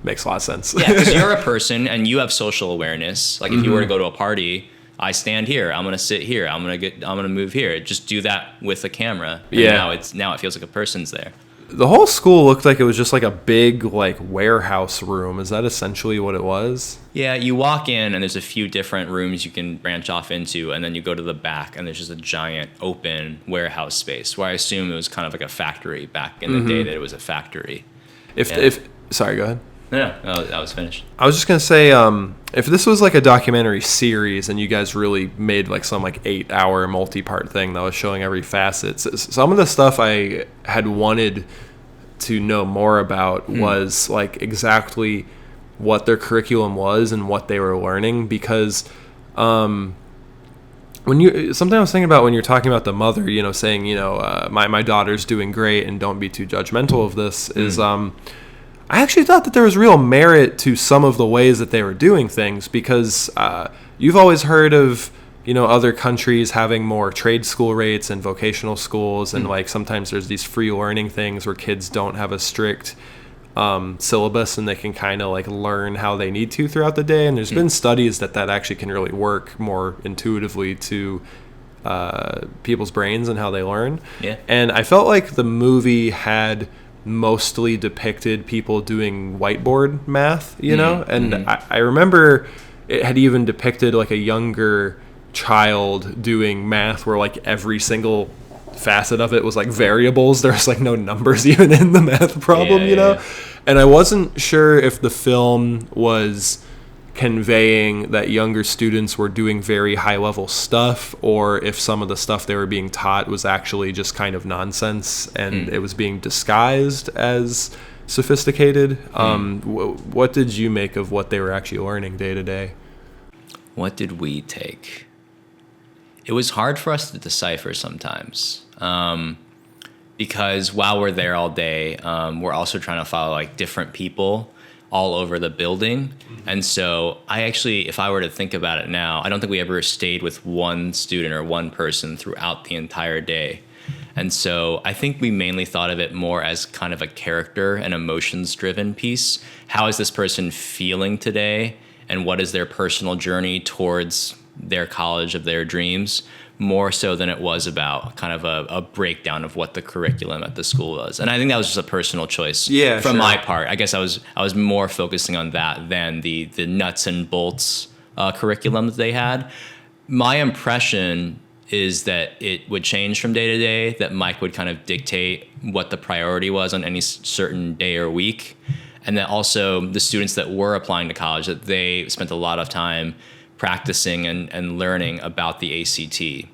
Makes a lot of sense. Yeah, because you're a person and you have social awareness. Like if you were to go to a party, I stand here, I'm gonna sit here, I'm gonna move here. Just do that with a camera. And now it feels like a person's there. The whole school looked like it was just like a big like warehouse room. Is that essentially what it was? Yeah, you walk in and there's a few different rooms you can branch off into, and then you go to the back and there's just a giant open warehouse space where I assume it was kind of like a factory back in the day that it was a factory. Sorry, go ahead. No, I was finished. I was just going to say, if this was like a documentary series and you guys really made like some like 8-hour multi-part thing that was showing every facet, some of the stuff I had wanted to know more about was like exactly what their curriculum was and what they were learning, because something I was thinking about when you're talking about the mother, saying, my daughter's doing great and don't be too judgmental of this, is I actually thought that there was real merit to some of the ways that they were doing things, because you've always heard of, other countries having more trade school rates and vocational schools, and like sometimes there's these free learning things where kids don't have a strict syllabus and they can kind of like learn how they need to throughout the day. And there's been studies that actually can really work more intuitively to people's brains and how they learn. Yeah. And I felt like the movie had mostly depicted people doing whiteboard math, and I remember it had even depicted like a younger child doing math where like every single facet of it was like variables. There's like no numbers even in the math problem, Yeah. And I wasn't sure if the film was conveying that younger students were doing very high level stuff, or if some of the stuff they were being taught was actually just kind of nonsense and it was being disguised as sophisticated. What did you make of what they were actually learning day to day? What did we take? It was hard for us to decipher sometimes, because while we're there all day, we're also trying to follow like different people all over the building. And so I actually, if I were to think about it now, I don't think we ever stayed with one student or one person throughout the entire day. And so I think we mainly thought of it more as kind of a character and emotions driven piece. How is this person feeling today? And what is their personal journey towards their college of their dreams, more so than it was about kind of a breakdown of what the curriculum at the school was. And I think that was just a personal choice from my part. I guess I was more focusing on that than the nuts and bolts curriculum that they had. My impression is that it would change from day to day, that Mike would kind of dictate what the priority was on any certain day or week. And that also the students that were applying to college, that they spent a lot of time practicing and learning about the ACT,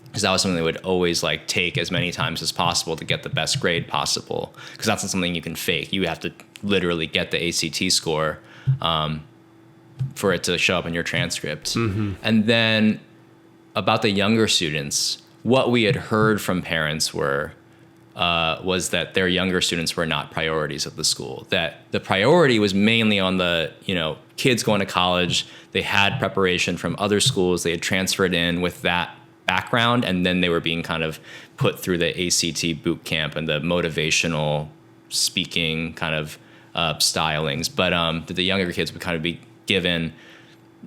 because that was something they would always like take as many times as possible to get the best grade possible, because that's not something you can fake. You have to literally get the ACT score for it to show up in your transcript. And then about the younger students, what we had heard from parents was that their younger students were not priorities at the school, that the priority was mainly on the kids going to college. They had preparation from other schools. They had transferred in with that background, and then they were being kind of put through the ACT boot camp and the motivational speaking kind of stylings. But that the younger kids would kind of be given,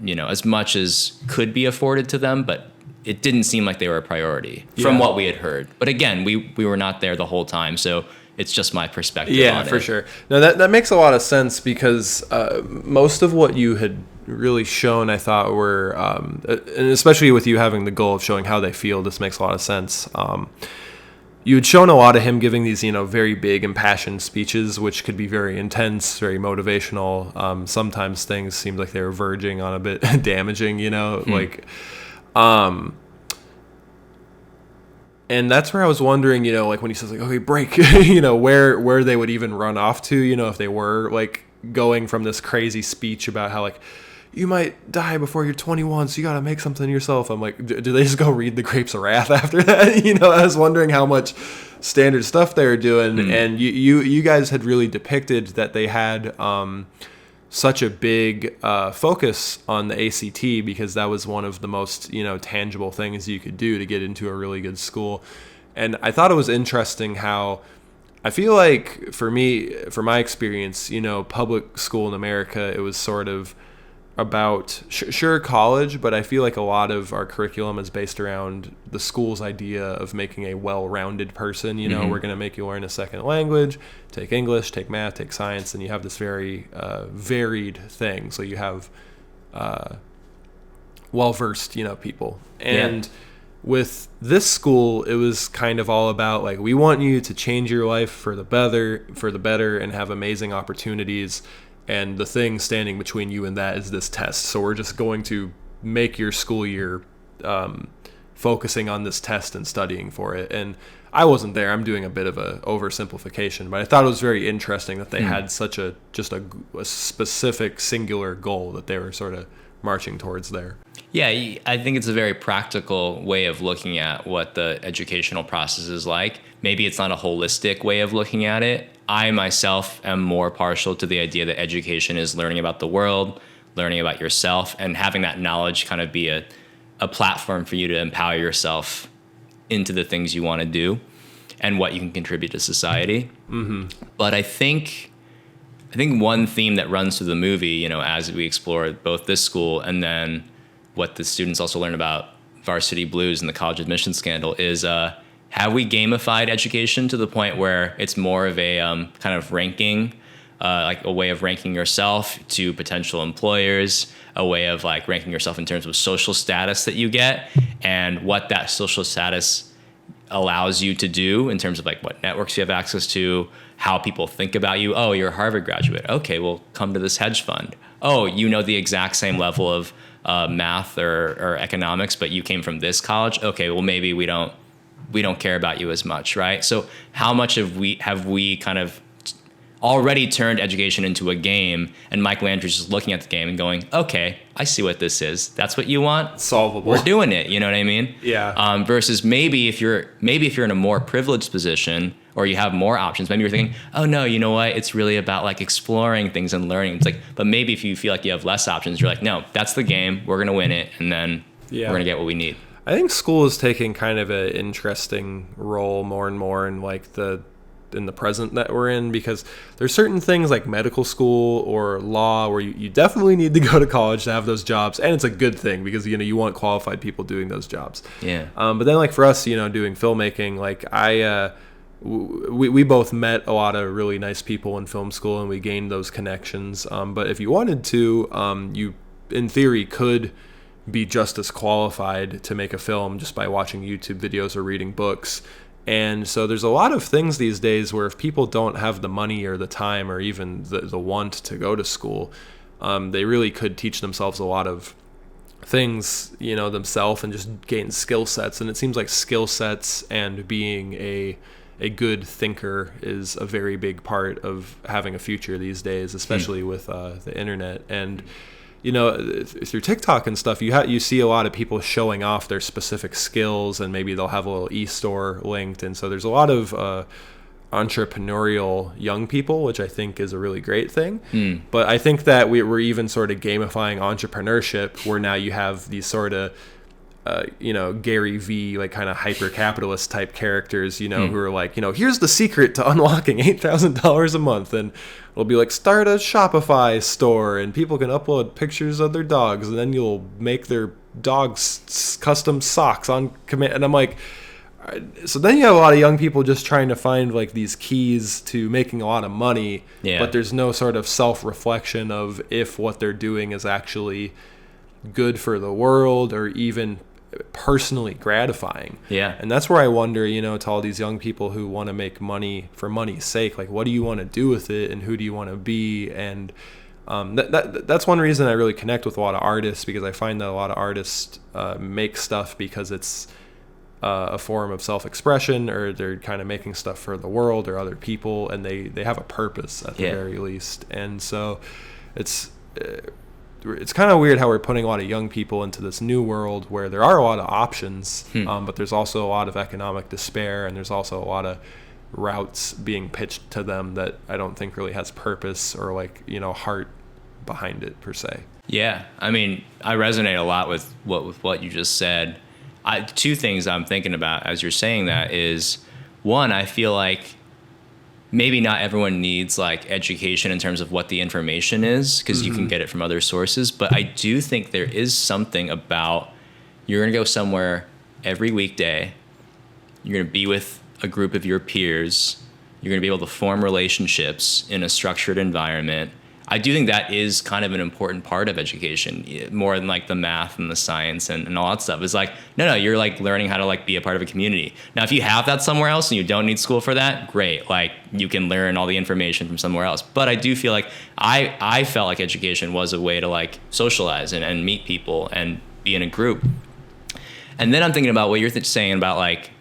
as much as could be afforded to them, but it didn't seem like they were a priority from what we had heard. But again, we were not there the whole time, so it's just my perspective on it. Yeah, for sure. No, that makes a lot of sense, because most of what you had really shown, I thought, were, and especially with you having the goal of showing how they feel, this makes a lot of sense. You had shown a lot of him giving these, very big, impassioned speeches, which could be very intense, very motivational. Sometimes things seemed like they were verging on a bit damaging, like... And that's where I was wondering, like when he says like, okay, break, where they would even run off to, if they were like going from this crazy speech about how like, you might die before you're 21, so you got to make something of yourself. I'm like, do they just go read The Grapes of Wrath after that? I was wondering how much standard stuff they were doing. And you guys had really depicted that they had, such a big focus on the ACT, because that was one of the most, tangible things you could do to get into a really good school. And I thought it was interesting how I feel like for my experience, public school in America, it was sort of about sure college, but I feel like a lot of our curriculum is based around the school's idea of making a well-rounded person. We're going to make you learn a second language, take English, take math, take science, and you have this very varied thing. So you have well-versed, people. And with this school, it was kind of all about like, we want you to change your life for the better and have amazing opportunities. And the thing standing between you and that is this test. So we're just going to make your school year focusing on this test and studying for it. And I wasn't there. I'm doing a bit of a oversimplification, but I thought it was very interesting that they had such a specific singular goal that they were sort of marching towards there. Yeah, I think it's a very practical way of looking at what the educational process is like. Maybe it's not a holistic way of looking at it. I myself am more partial to the idea that education is learning about the world, learning about yourself, and having that knowledge kind of be a platform for you to empower yourself into the things you want to do and what you can contribute to society. Mm-hmm. But I think one theme that runs through the movie, as we explore both this school and then what the students also learn about Varsity Blues and the college admission scandal is, have we gamified education to the point where it's more of a kind of ranking, like a way of ranking yourself to potential employers, a way of like ranking yourself in terms of social status that you get and what that social status allows you to do in terms of like what networks you have access to, how people think about you. Oh, you're a Harvard graduate. Okay, well, come to this hedge fund. Oh, you know the exact same level of math or economics, but you came from this college. Okay, well, maybe we don't care about you as much, right? So how much have we kind of already turned education into a game, and Mike Landry's just looking at the game and going, okay, I see what this is. That's what you want? Solvable. We're doing it, you know what I mean? Yeah. Versus maybe if you're in a more privileged position or you have more options, maybe you're thinking, oh no, you know what? It's really about like exploring things and learning. It's like, but maybe if you feel like you have less options, you're like, no, that's the game. We're going to win it. And then we're going to get what we need. I think school is taking kind of an interesting role more and more in like in the present that we're in, because there's certain things like medical school or law where you definitely need to go to college to have those jobs, and it's a good thing because you want qualified people doing those jobs. Yeah. But then like for us, doing filmmaking, like we both met a lot of really nice people in film school and we gained those connections. But if you wanted to, you in theory could be just as qualified to make a film just by watching YouTube videos or reading books. And so there's a lot of things these days where if people don't have the money or the time or even the want to go to school, they really could teach themselves a lot of things, themselves, and just gain skill sets. And it seems like skill sets and being a good thinker is a very big part of having a future these days, especially with the internet. And through TikTok and stuff, you see a lot of people showing off their specific skills, and maybe they'll have a little e-store linked. And so there's a lot of entrepreneurial young people, which I think is a really great thing. But I think that we're even sort of gamifying entrepreneurship, where now you have these sort of Gary V, like kind of hyper-capitalist type characters, who are like, here's the secret to unlocking $8,000 a month. And it'll be like, start a Shopify store and people can upload pictures of their dogs and then you'll make their dogs custom socks on command. And I'm like, so then you have a lot of young people just trying to find like these keys to making a lot of money, but there's no sort of self-reflection of if what they're doing is actually good for the world or even personally gratifying. And that's where I wonder, to all these young people who want to make money for money's sake, like what do you want to do with it and who do you want to be? And that's one reason I really connect with a lot of artists, because I find that a lot of artists make stuff because it's a form of self-expression, or they're kind of making stuff for the world or other people, and they have a purpose at the very least. And so it's kind of weird how we're putting a lot of young people into this new world where there are a lot of options, but there's also a lot of economic despair, and there's also a lot of routes being pitched to them that I don't think really has purpose or like, heart behind it per se. Yeah. I mean, I resonate a lot with what you just said. Two things I'm thinking about as you're saying that is, one, I feel like maybe not everyone needs like education in terms of what the information is, because you can get it from other sources. But I do think there is something about, you're going to go somewhere every weekday, you're going to be with a group of your peers, you're going to be able to form relationships in a structured environment. I do think that is kind of an important part of education, more than like the math and the science and all that stuff. It's like, no, you're like learning how to like be a part of a community. Now, if you have that somewhere else and you don't need school for that, great. Like you can learn all the information from somewhere else. But I do feel like I felt like education was a way to like socialize and meet people and be in a group. And then I'm thinking about what you're saying about like,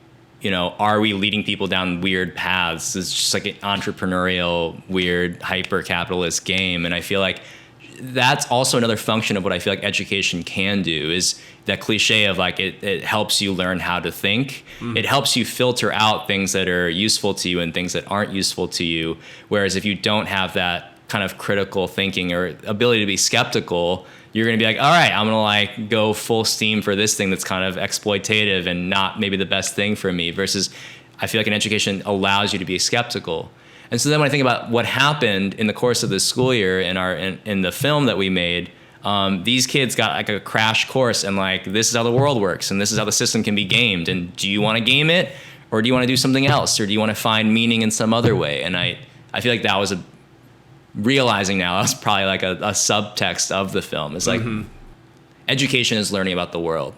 are we leading people down weird paths? It's just like an entrepreneurial, weird, hyper-capitalist game. And I feel like that's also another function of what I feel like education can do, is that cliche of like it helps you learn how to think. It helps you filter out things that are useful to you and things that aren't useful to you. Whereas if you don't have that kind of critical thinking or ability to be skeptical, you're going to be like, all right, I'm going to like go full steam for this thing that's kind of exploitative and not maybe the best thing for me, versus I feel like an education allows you to be skeptical. And so then when I think about what happened in the course of this school year in the film that we made, these kids got like a crash course and like, this is how the world works and this is how the system can be gamed. And do you want to game it, or do you want to do something else, or do you want to find meaning in some other way? And I feel like that was realizing now that's probably like a subtext of the film. It's like education is learning about the world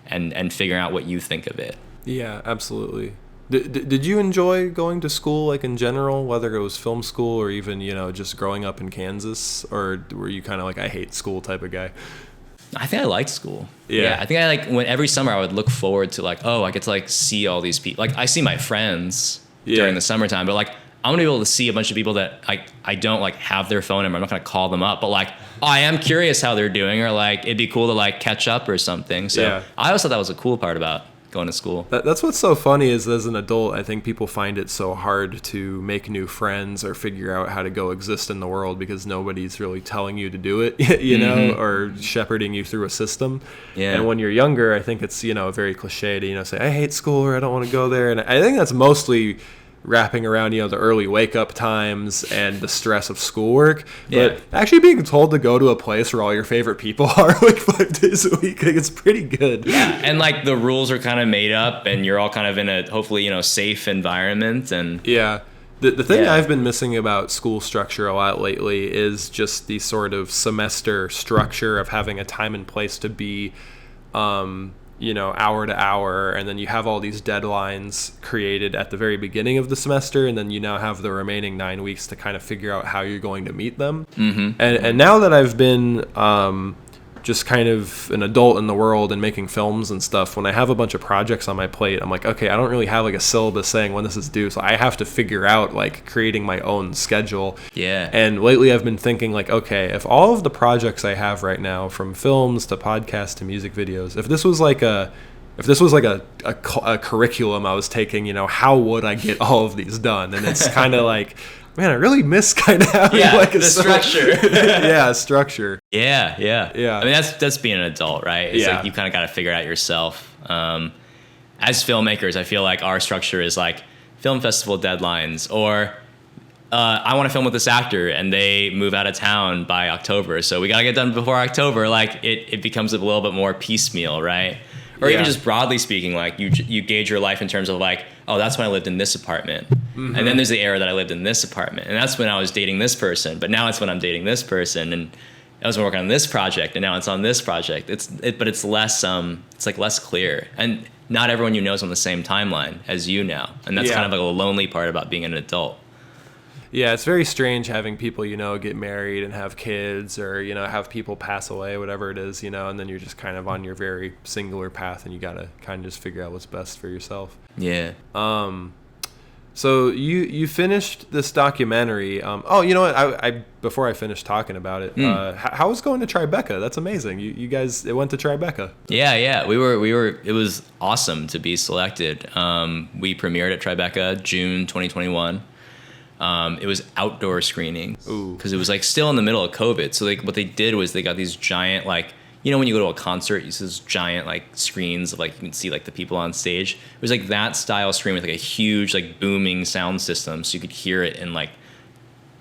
and figuring out what you think of it. Yeah, absolutely. Did you enjoy going to school, like in general, whether it was film school or even, just growing up in Kansas, or were you kind of like, I hate school type of guy? I think I liked school. Yeah. I think I when every summer I would look forward to like, oh, I get to like see all these people. Like I see my friends during the summertime, but like I'm gonna be able to see a bunch of people that I don't like have their phone number. I'm not gonna call them up, but like I am curious how they're doing, or like it'd be cool to like catch up or something. So I always thought that was a cool part about going to school. That's what's so funny is, as an adult, I think people find it so hard to make new friends or figure out how to go exist in the world because nobody's really telling you to do it, know, or shepherding you through a system. Yeah. And when you're younger, I think it's, very cliche to, say, I hate school, or I don't want to go there. And I think that's mostly wrapping around, the early wake up times and the stress of schoolwork. But actually being told to go to a place where all your favorite people are like 5 days a week, it's pretty good. Yeah. And like the rules are kind of made up and you're all kind of in a hopefully, safe environment. And yeah. The thing I've been missing about school structure a lot lately is just the sort of semester structure of having a time and place to be, hour to hour, and then you have all these deadlines created at the very beginning of the semester, and then you now have the remaining 9 weeks to kind of figure out how you're going to meet them. And now that I've been just kind of an adult in the world and making films and stuff, when I have a bunch of projects on my plate, I'm like, okay, I don't really have like a syllabus saying when this is due, so I have to figure out like creating my own schedule. Yeah. And lately I've been thinking like, okay, if all of the projects I have right now, from films to podcasts to music videos, if this was like a curriculum I was taking, how would I get all of these done? And it's kind of like, man, I really miss kind of having like a structure. Structure. Yeah. I mean, that's being an adult, right? It's like you kind of got to figure it out yourself. As filmmakers, I feel like our structure is like film festival deadlines, or I want to film with this actor and they move out of town by October, so we got to get done before October. Like it becomes a little bit more piecemeal, right? Or even just broadly speaking, like you gauge your life in terms of like, oh, that's when I lived in this apartment. And then there's the era that I lived in this apartment. And that's when I was dating this person. But now it's when I'm dating this person. And I was working on this project. And now it's on this project. But it's less, it's like less clear. And not everyone you know is on the same timeline as you now. And that's kind of like a lonely part about being an adult. Yeah, it's very strange having people, get married and have kids, or, have people pass away, whatever it is, and then you're just kind of on your very singular path and you got to kind of just figure out what's best for yourself. Yeah. So you finished this documentary. Oh, you know what? I before I finish talking about it, how was going to Tribeca? That's amazing. You guys went to Tribeca. Yeah. We were. It was awesome to be selected. We premiered at Tribeca June 2021. It was outdoor screenings because it was like still in the middle of COVID. So like what they did was they got these giant, like, when you go to a concert, you see those giant like screens of like, you can see like the people on stage. It was like that style screen with like a huge like booming sound system, so you could hear it in like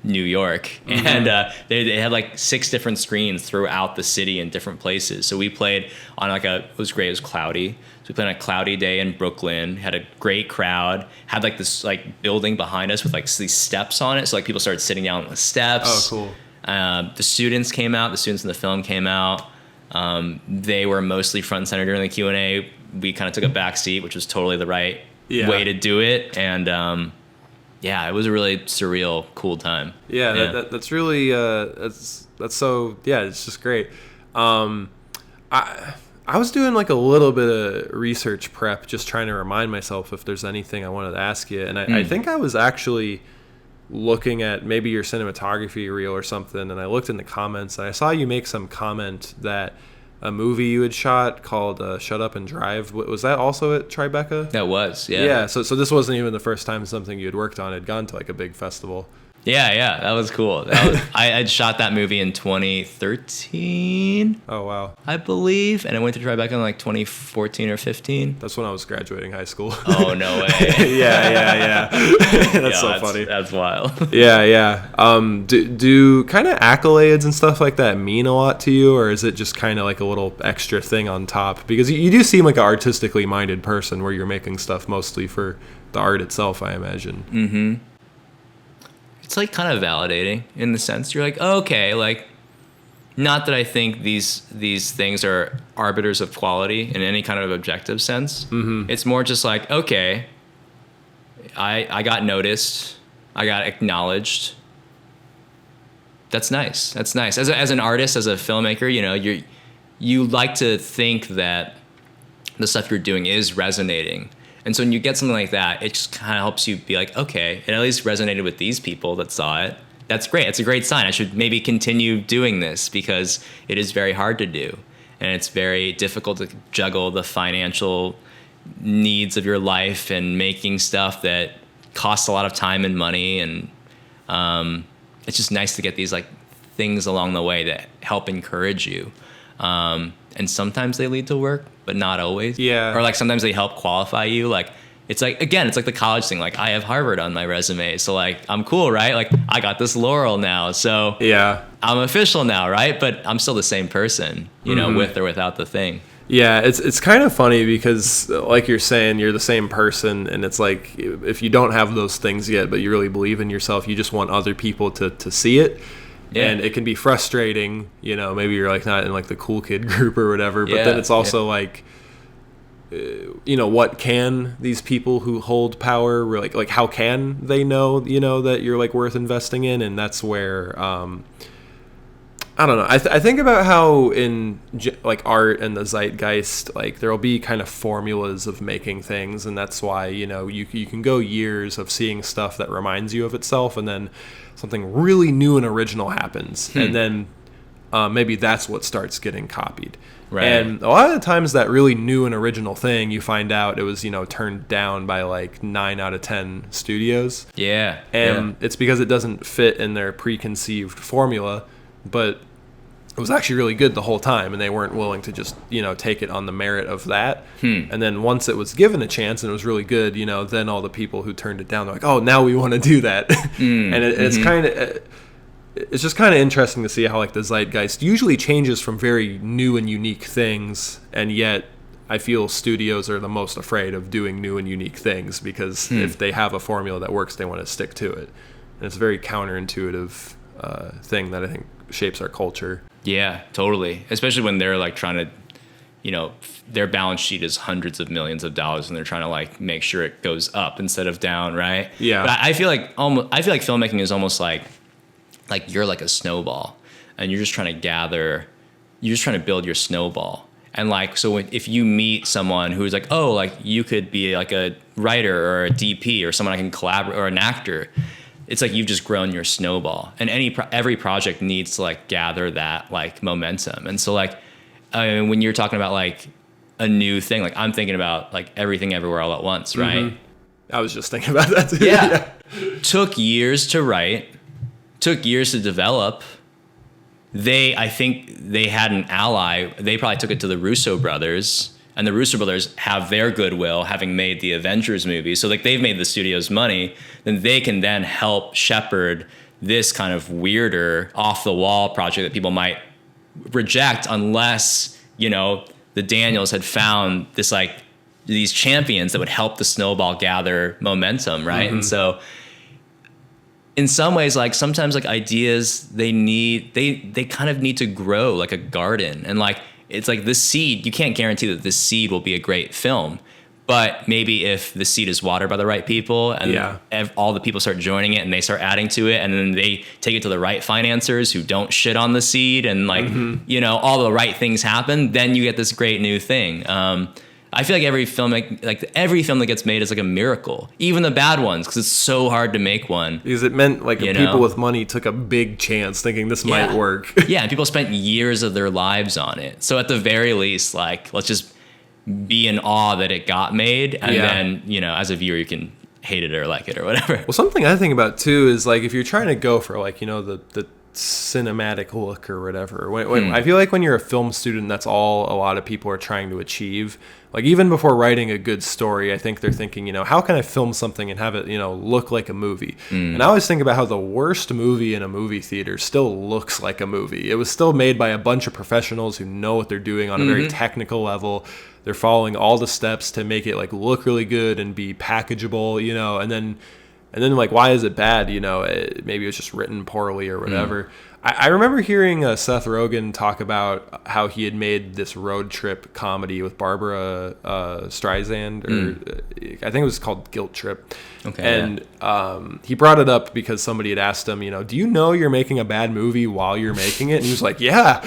New York. And they had like 6 different screens throughout the city in different places. So we played on like it was great. It was cloudy. So we played on a cloudy day in Brooklyn, had a great crowd, had like this like building behind us with like these steps on it. So like people started sitting down on the steps. Oh, cool. The students came out, the students in the film came out. They were mostly front and center during the Q&A. We kind of took a back seat, which was totally the right way to do it. And it was a really surreal, cool time. That's really that's so it's just great. I was doing like a little bit of research prep, just trying to remind myself if there's anything I wanted to ask you, and I think I was actually looking at maybe your cinematography reel or something, and I looked in the comments, and I saw you make some comment that a movie you had shot called Shut Up and Drive, was that also at Tribeca? That was, yeah. Yeah, so this wasn't even the first time something you had worked on had gone to like a big festival. Yeah, that was cool. I'd shot that movie in 2013. Oh, wow. I believe, and I went to Tribeca in like 2014 or 15. That's when I was graduating high school. Oh, no way. yeah. That's so funny. That's wild. Yeah. Do kind of accolades and stuff like that mean a lot to you, or is it just kind of like a little extra thing on top? Because you do seem like an artistically minded person where you're making stuff mostly for the art itself, I imagine. Mm-hmm. It's like kind of validating in the sense you're like, oh, okay, like, not that I think these things are arbiters of quality in any kind of objective sense. Mm-hmm. It's more just like, okay, I got noticed, I got acknowledged. That's nice. As an artist, as a filmmaker, you know, you like to think that the stuff you're doing is resonating. And so when you get something like that, it just kind of helps you be like, okay, it at least resonated with these people that saw it. That's great. It's a great sign. I should maybe continue doing this because it is very hard to do. And it's very difficult to juggle the financial needs of your life and making stuff that costs a lot of time and money. And it's just nice to get these like things along the way that help encourage you. And sometimes they lead to work, but not always. Yeah. Or like sometimes they help qualify you. Like it's like, again, it's like the college thing. Like I have Harvard on my resume. So like I'm cool, right? Like I got this laurel now. So yeah, I'm official now, right? But I'm still the same person, you know, with or without the thing. Yeah, it's kind of funny because like you're saying, you're the same person, and it's like if you don't have those things yet, but you really believe in yourself, you just want other people to see it. Yeah. And it can be frustrating, you know, maybe you're like not in like the cool kid group or whatever, but then it's also like, you know, what can these people who hold power, like how can they know, you know, that you're like worth investing in? And that's where, I don't know. I think about how in like art and the zeitgeist, like there'll be kind of formulas of making things. And that's why, you know, you can go years of seeing stuff that reminds you of itself, and then something really new and original happens. And then maybe that's what starts getting copied. Right. And a lot of the times that really new and original thing, you find out it was, you know, turned down by like 9 out of 10 studios. Yeah. And it's because it doesn't fit in their preconceived formula, but it was actually really good the whole time, and they weren't willing to just, you know, take it on the merit of that. And then once it was given a chance and it was really good, you know, then all the people who turned it down, they're like, oh, now we want to do that. And it's kind of, it's just kind of interesting to see how like the zeitgeist usually changes from very new and unique things, and yet I feel studios are the most afraid of doing new and unique things because if they have a formula that works, they want to stick to it. And it's a very counterintuitive thing that I think shapes our culture. Yeah, totally. Especially when they're like trying to, you know, their balance sheet is hundreds of millions of dollars, and they're trying to like make sure it goes up instead of down, right? Yeah. But I feel like filmmaking is almost like you're like a snowball, and you're just trying to build your snowball. And like, so if you meet someone who's like, oh, like you could be like a writer or a DP or someone I can collaborate, or an actor, it's like you've just grown your snowball, and every project needs to like gather that like momentum. And so like when you're talking about like a new thing, like I'm thinking about like Everything Everywhere All at Once, right? I was just thinking about that too. Yeah. Took years to write, took years to develop. I think they had an ally. They probably took it to the Russo brothers. And the Russo brothers have their goodwill, having made the Avengers movie. So like they've made the studio's money, then they can then help shepherd this kind of weirder, off the wall project that people might reject unless, you know, the Daniels had found this like these champions that would help the snowball gather momentum, right? And so in some ways, like sometimes like ideas, they kind of need to grow like a garden. And like it's like this seed, you can't guarantee that this seed will be a great film, but maybe if the seed is watered by the right people and all the people start joining it and they start adding to it, and then they take it to the right financiers who don't shit on the seed, and like, you know, all the right things happen, then you get this great new thing. I feel like every film that gets made is like a miracle, even the bad ones, because it's so hard to make one. Because it meant like people with money took a big chance thinking this might work. Yeah, and people spent years of their lives on it. So at the very least, like, let's just be in awe that it got made, and then, you know, as a viewer, you can hate it or like it or whatever. Well, something I think about too is like if you're trying to go for like, you know, the cinematic look or whatever. When I feel like when you're a film student, that's all a lot of people are trying to achieve. Like even before writing a good story, I think they're thinking, you know, how can I film something and have it, you know, look like a movie? And I always think about how the worst movie in a movie theater still looks like a movie. It was still made by a bunch of professionals who know what they're doing on a very technical level. They're following all the steps to make it like look really good and be packageable, you know, and then like, why is it bad? You know, maybe it was just written poorly or whatever. I remember hearing Seth Rogen talk about how he had made this road trip comedy with Barbara Streisand, or I think it was called Guilt Trip. Okay. And he brought it up because somebody had asked him, you know, do you know you're making a bad movie while you're making it? And he was like, yeah.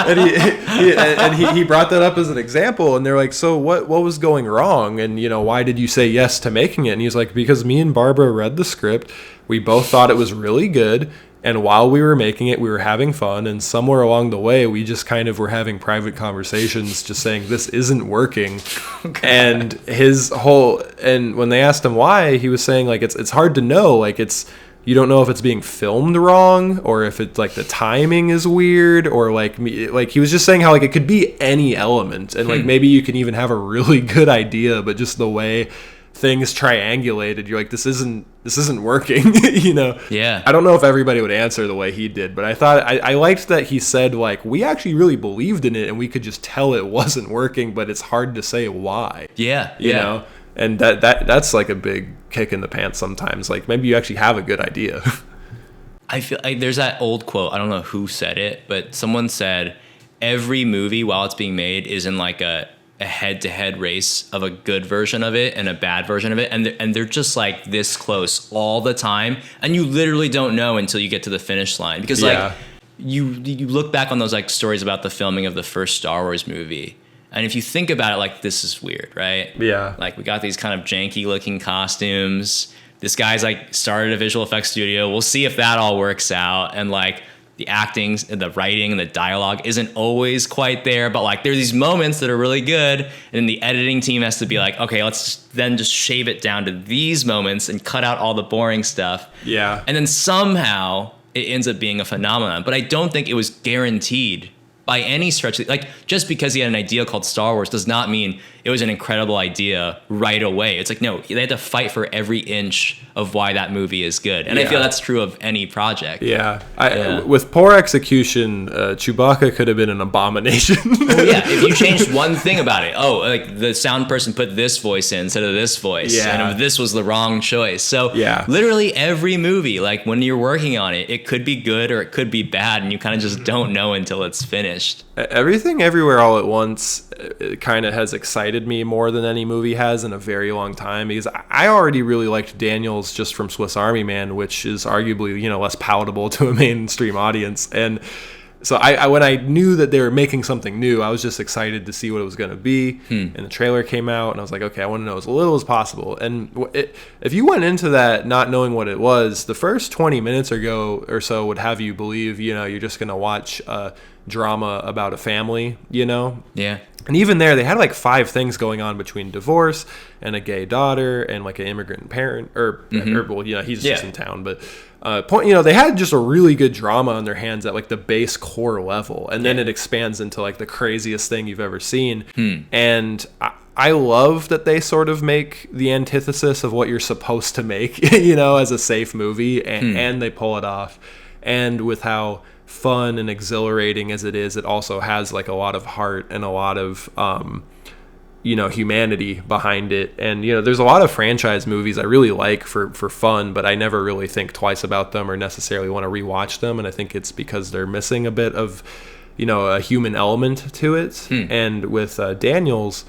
and he brought that up as an example. And they're like, so what was going wrong? And, you know, why did you say yes to making it? And he was like, because me and Barbara read the script. We both thought it was really good. And while we were making it, we were having fun. And somewhere along the way, we just kind of were having private conversations just saying, this isn't working. And and when they asked him why, he was saying, like, it's hard to know. Like, you don't know if it's being filmed wrong or if it's like the timing is weird or like he was just saying how like it could be any element. And like maybe you can even have a really good idea, but just the way things triangulated, you're like, this isn't working. You know? Yeah. I don't know if everybody would answer the way he did, but I thought I liked that he said like, we actually really believed in it and we could just tell it wasn't working, but it's hard to say why. Yeah. You know? And that's like a big kick in the pants sometimes. Like maybe you actually have a good idea. I feel like there's that old quote, I don't know who said it, but someone said every movie while it's being made is in like a head-to-head race of a good version of it and a bad version of it, and they're just like this close all the time, and you literally don't know until you get to the finish line, because like you look back on those like stories about the filming of the first Star Wars movie, and if you think about it, like, this is weird, right? Yeah. Like, we got these kind of janky looking costumes. This guy's like started a visual effects studio. We'll see if that all works out, and like the acting and the writing and the dialogue isn't always quite there, but like there's these moments that are really good, and then the editing team has to be like, okay, let's then just shave it down to these moments and cut out all the boring stuff. Yeah. And then somehow it ends up being a phenomenon, but I don't think it was guaranteed by any stretch. Like, just because he had an idea called Star Wars does not mean it was an incredible idea right away. It's like, no, they had to fight for every inch of why that movie is good. And I feel that's true of any project. With poor execution, Chewbacca could have been an abomination. If you changed one thing about it, like the sound person put this voice in instead of this voice, and this was the wrong choice. So literally every movie, like when you're working on it, it could be good or it could be bad, and you kind of just don't know until it's finished. Everything Everywhere All at Once kind of has excited me more than any movie has in a very long time, because I already really liked Daniels just from Swiss Army Man, which is arguably, less palatable to a mainstream audience. And so I when I knew that they were making something new, I was just excited to see what it was going to be. And the trailer came out, and I was like, okay, I want to know as little as possible. And if you went into that not knowing what it was, the first 20 minutes or so would have you believe, you're just going to watch drama about a family, Yeah. And even there, they had like 5 things going on between divorce and a gay daughter and like an immigrant parent, he's just in town, but they had just a really good drama on their hands at like the base core level, and then it expands into like the craziest thing you've ever seen. And I love that they sort of make the antithesis of what you're supposed to make, as a safe movie, and they pull it off. And with how fun and exhilarating as it is, it also has like a lot of heart and a lot of humanity behind it. And there's a lot of franchise movies I really like for fun, but I never really think twice about them or necessarily want to rewatch them, and I think it's because they're missing a bit of a human element to it. And with Daniels,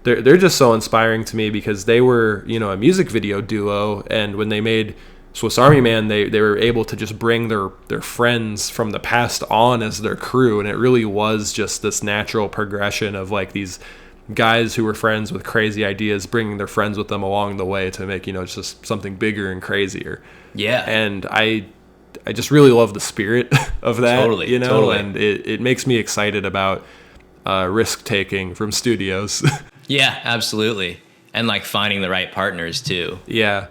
they're just so inspiring to me, because they were a music video duo, and when they made Swiss Army Man, they were able to just bring their friends from the past on as their crew, and it really was just this natural progression of like these guys who were friends with crazy ideas bringing their friends with them along the way to make, just something bigger and crazier. Yeah. And I just really love the spirit of that, Totally. and it makes me excited about risk taking from studios. Yeah, absolutely. And like finding the right partners too. Yeah.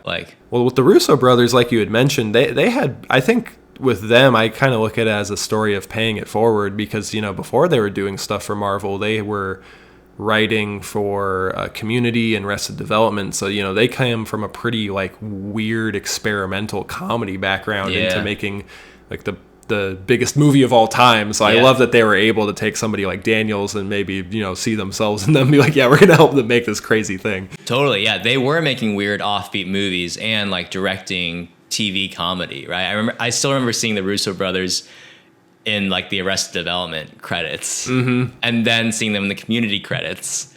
Well, with the Russo brothers, like you had mentioned, they had, I think with them, I kind of look at it as a story of paying it forward because, before they were doing stuff for Marvel, they were writing for Community and Arrested Development. So, they came from a pretty weird experimental comedy background into making the biggest movie of all time. So I love that they were able to take somebody like Daniels and maybe, see themselves in them and be like, yeah, we're going to help them make this crazy thing. Totally. Yeah. They were making weird offbeat movies and directing TV comedy, right? I still remember seeing the Russo brothers in the Arrested Development credits, and then seeing them in the Community credits,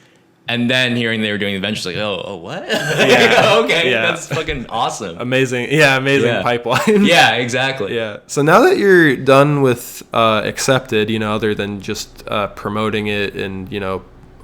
and then hearing they were doing Adventures, oh, what? Yeah. Okay, that's fucking awesome. Amazing pipeline. Yeah, exactly. Yeah. So now that you're done with Accepted, other than just promoting it and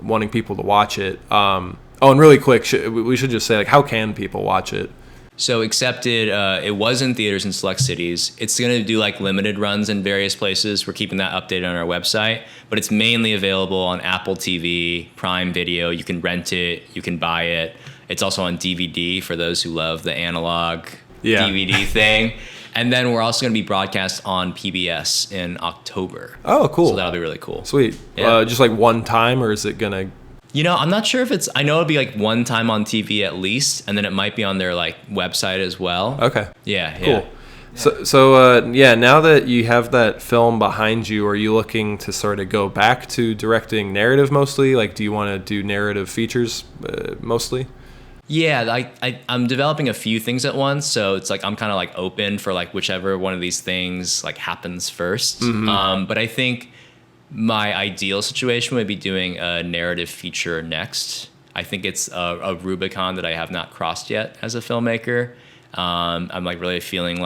wanting people to watch it. And really quick, we should just say how can people watch it? So Accepted, it was in theaters in select cities. It's going to do limited runs in various places. We're keeping that updated on our website, but it's mainly available on Apple TV, Prime Video. You can rent it, you can buy it. It's also on DVD for those who love the analog DVD thing. And then we're also going to be broadcast on PBS in October. Oh, cool. So that'll be really cool. Sweet. Yeah. Just one time, or is it going to... I'm not sure if I know it'll be one time on TV at least, and then it might be on their website as well. Okay. Yeah. Cool. So now that you have that film behind you, are you looking to sort of go back to directing narrative mostly? Do you want to do narrative features mostly? Yeah, I'm developing a few things at once, so it's I'm kind of open for whichever one of these things happens first. But I think my ideal situation would be doing a narrative feature next. I think it's a Rubicon that I have not crossed yet as a filmmaker. I'm really feeling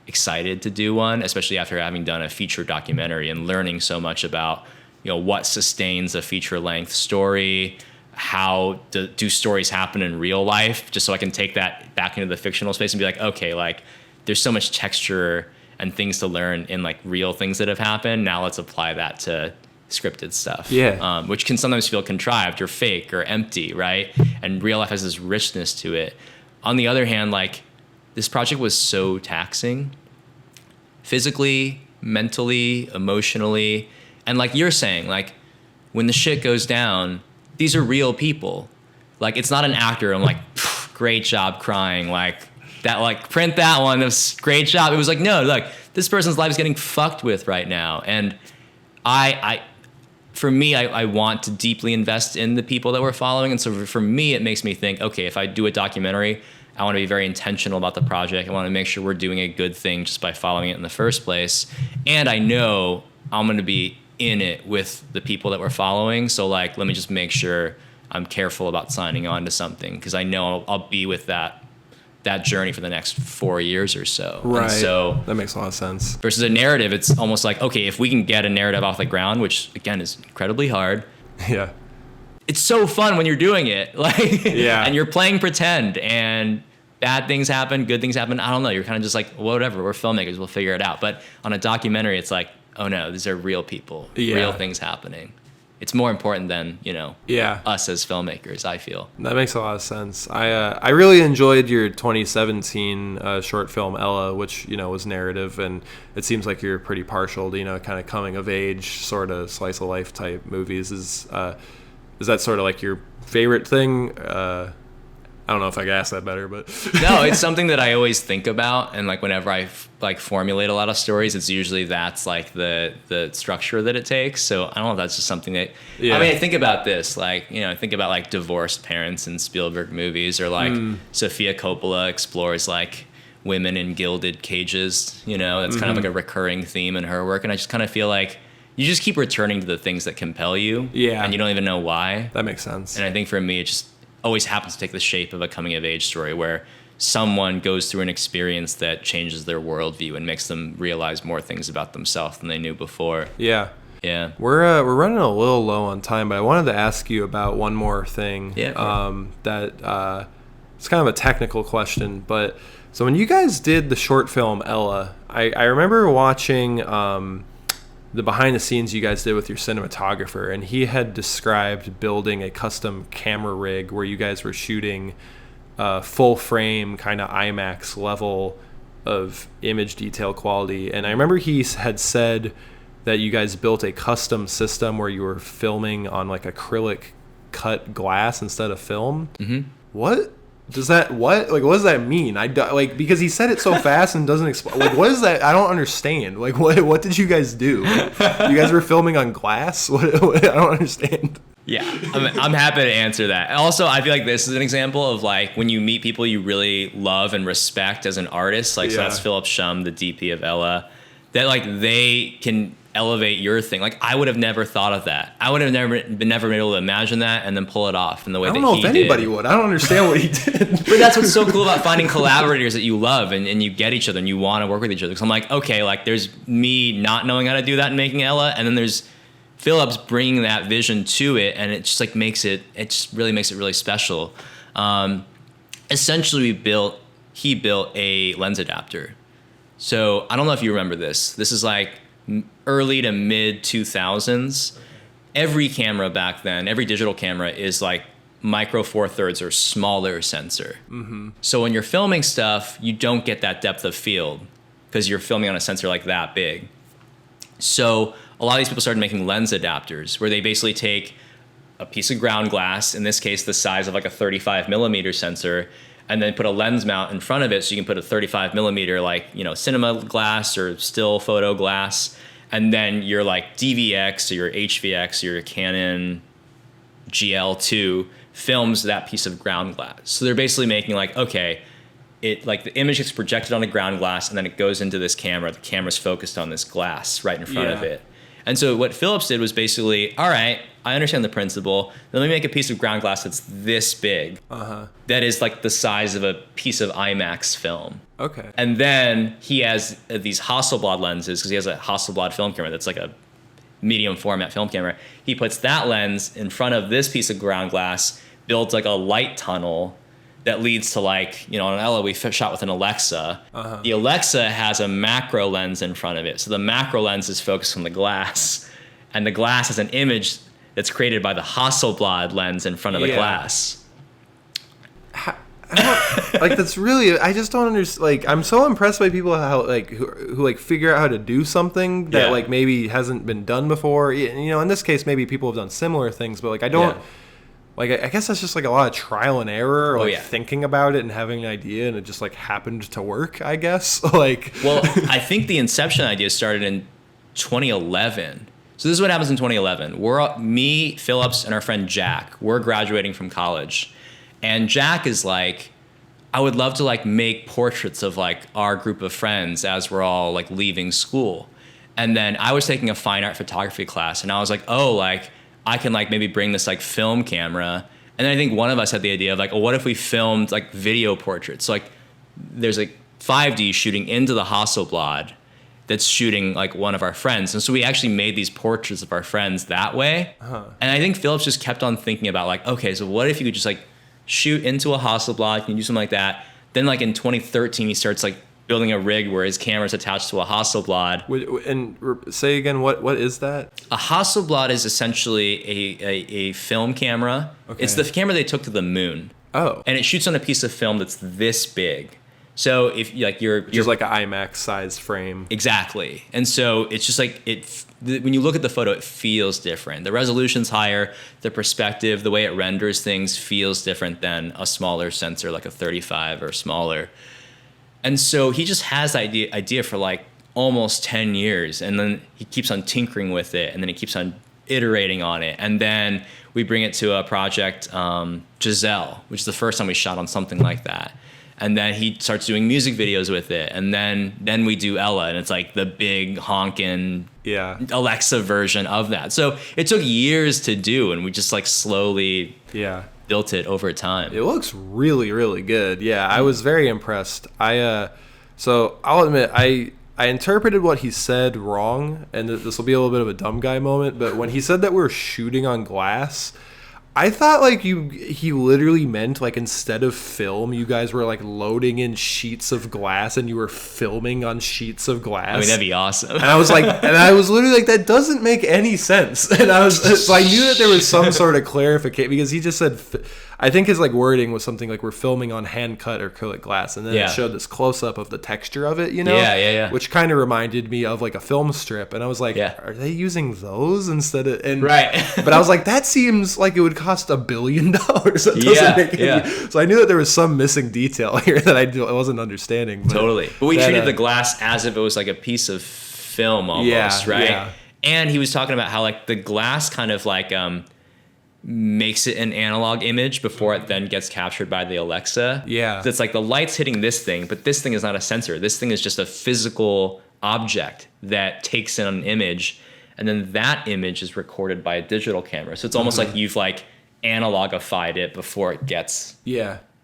excited to do one, especially after having done a feature documentary and learning so much about what sustains a feature length story, how do stories happen in real life, just so I can take that back into the fictional space and be okay, there's so much texture and things to learn in real things that have happened. Now let's apply that to scripted stuff. Yeah. Which can sometimes feel contrived or fake or empty, right? And real life has this richness to it. On the other hand, this project was so taxing, physically, mentally, emotionally, and you're saying, when the shit goes down, these are real people. It's not an actor. I'm great job crying. That print that one. That was great job. It was no, this person's life is getting fucked with right now. And I want to deeply invest in the people that we're following. And so for me, it makes me think, okay, if I do a documentary, I want to be very intentional about the project. I want to make sure we're doing a good thing just by following it in the first place. And I know I'm going to be in it with the people that we're following. So let me just make sure I'm careful about signing on to something, because I know I'll be with that journey for the next 4 years or so. Right. And so that makes a lot of sense. Versus a narrative, it's almost okay, if we can get a narrative off the ground, which again is incredibly hard. Yeah. It's so fun when you're doing it. Yeah. And you're playing pretend, and bad things happen, good things happen. I don't know. You're kind of just whatever, we're filmmakers, we'll figure it out. But on a documentary, it's oh no, these are real people, real things happening. It's more important than, us as filmmakers, I feel. That makes a lot of sense. I really enjoyed your 2017 short film, Ella, which, was narrative. And it seems like you're pretty partial to, kind of coming of age, sort of slice of life type movies. Is that sort of your favorite thing? I don't know if I could ask that better, but no, it's something that I always think about, and whenever I formulate a lot of stories, it's usually that's the structure that it takes. So I don't know if that's just something that I think about this, I think about divorced parents in Spielberg movies, or Sofia Coppola explores women in gilded cages. That's kind of a recurring theme in her work, and I just kind of feel you just keep returning to the things that compel you, and you don't even know why. That makes sense. And I think for me, it just always happens to take the shape of a coming of age story where someone goes through an experience that changes their worldview and makes them realize more things about themselves than they knew before. Yeah. Yeah. We're running a little low on time, but I wanted to ask you about one more thing. Yeah. It's kind of a technical question, but so when you guys did the short film Ella, I remember watching the behind the scenes you guys did with your cinematographer, and he had described building a custom camera rig where you guys were shooting full frame kind of IMAX level of image detail quality. And I remember he had said that you guys built a custom system where you were filming on like acrylic cut glass instead of film. Mm-hmm. What does that mean? Because he said it so fast and doesn't explain. Like, what is that? I don't understand. Like, what did you guys do? You guys were filming on glass? What I don't understand. Yeah, I'm happy to answer that. Also, I feel like this is an example of like when you meet people you really love and respect as an artist. Like, so that's Philip Shum, the DP of Ella, that like they can elevate your thing. Like, I would have never thought of that. I would have never been able to imagine that and then pull it off in the way that he did. I don't know if anybody would. I don't understand what he did. But that's what's so cool about finding collaborators that you love and you get each other and you want to work with each other. Because I'm like, okay, like there's me not knowing how to do that and making Ella, and then there's Phillips bringing that vision to it, and it just like really makes it really special. Essentially, he built a lens adapter. So I don't know if you remember this. This is like early to mid 2000s. Every camera back then, every digital camera is like micro four thirds or smaller sensor. Mm-hmm. So when you're filming stuff, you don't get that depth of field because you're filming on a sensor like that big. So a lot of these people started making lens adapters where they basically take a piece of ground glass, in this case the size of like a 35 millimeter sensor, and then put a lens mount in front of it so you can put a 35 millimeter like, you know, cinema glass or still photo glass, and then your like DVX or your HVX or your Canon GL2 films that piece of ground glass. So they're basically making like, okay, it like the image gets projected on a ground glass and then it goes into this camera. The camera's focused on this glass right in front of it. And so what Phillips did was basically, all right, I understand the principle. Then let me make a piece of ground glass that's this big. That is like the size of a piece of IMAX film. Okay. And then he has these Hasselblad lenses, because he has a Hasselblad film camera that's like a medium format film camera. He puts that lens in front of this piece of ground glass, builds like a light tunnel that leads to like, you know, on Ella we shot with an Alexa. The Alexa has a macro lens in front of it. So the macro lens is focused on the glass, and the glass has an image that's created by the Hasselblad lens in front of the glass. Like, that's really, I just don't understand. Like, I'm so impressed by people how like who like figure out how to do something that like maybe hasn't been done before. You know, in this case maybe people have done similar things, but like I don't. Like, I guess that's just like a lot of trial and error, or like thinking about it and having an idea, and it just like happened to work, I guess. Like, well, I think the Inception idea started in 2011. So this is what happens in 2011. Me, Phillips, and our friend Jack, we're graduating from college, and Jack is like, I would love to like make portraits of like our group of friends as we're all like leaving school. And then I was taking a fine art photography class, and I was like, oh, like, I can like maybe bring this like film camera. And then I think one of us had the idea of like, well, what if we filmed like video portraits? So like there's like 5D shooting into the Hasselblad that's shooting like one of our friends. And so we actually made these portraits of our friends that way. And I think Phillips just kept on thinking about like, okay, so what if you could just like shoot into a Hasselblad? Can you do something like that? Then like in 2013, he starts like building a rig where his camera's attached to a Hasselblad. And say again, what is that? A Hasselblad is essentially a film camera. Okay. It's the camera they took to the moon. Oh. And it shoots on a piece of film that's this big. So if like you're just like an IMAX size frame. Exactly. And so it's just like when you look at the photo, it feels different. The resolution's higher, the perspective, the way it renders things feels different than a smaller sensor like a 35 or smaller. And so he just has the idea for like almost 10 years, and then he keeps on tinkering with it, and then he keeps on iterating on it. And then we bring it to a project, Giselle, which is the first time we shot on something like that. And then he starts doing music videos with it. And then we do Ella, and it's like the big honkin' Alexa version of that. So it took years to do, and we just like slowly built it over time. It looks really, really good. Yeah, I was very impressed. So I'll admit, I I interpreted what he said wrong, and this will be a little bit of a dumb guy moment, but when he said that we're shooting on glass, I thought like he literally meant like instead of film, you guys were like loading in sheets of glass and you were filming on sheets of glass. I mean, that'd be awesome. And I was like, literally like, that doesn't make any sense. And so I knew that there was some sort of clarification, because he just said, I think his like wording was something like we're filming on hand cut acrylic glass, and then it showed this close up of the texture of it, you know, which kind of reminded me of like a film strip, and I was like, are they using those instead of But I was like, that seems like it would cost $1 billion. That doesn't make any. So I knew that there was some missing detail here that I wasn't understanding. But totally, but we treated the glass as if it was like a piece of film almost, right? Yeah. And he was talking about how like the glass kind of like makes it an analog image before it then gets captured by the Alexa. Yeah. So it's like the light's hitting this thing, but this thing is not a sensor. This thing is just a physical object that takes in an image, and then that image is recorded by a digital camera. So it's almost like you've like analogified it before it gets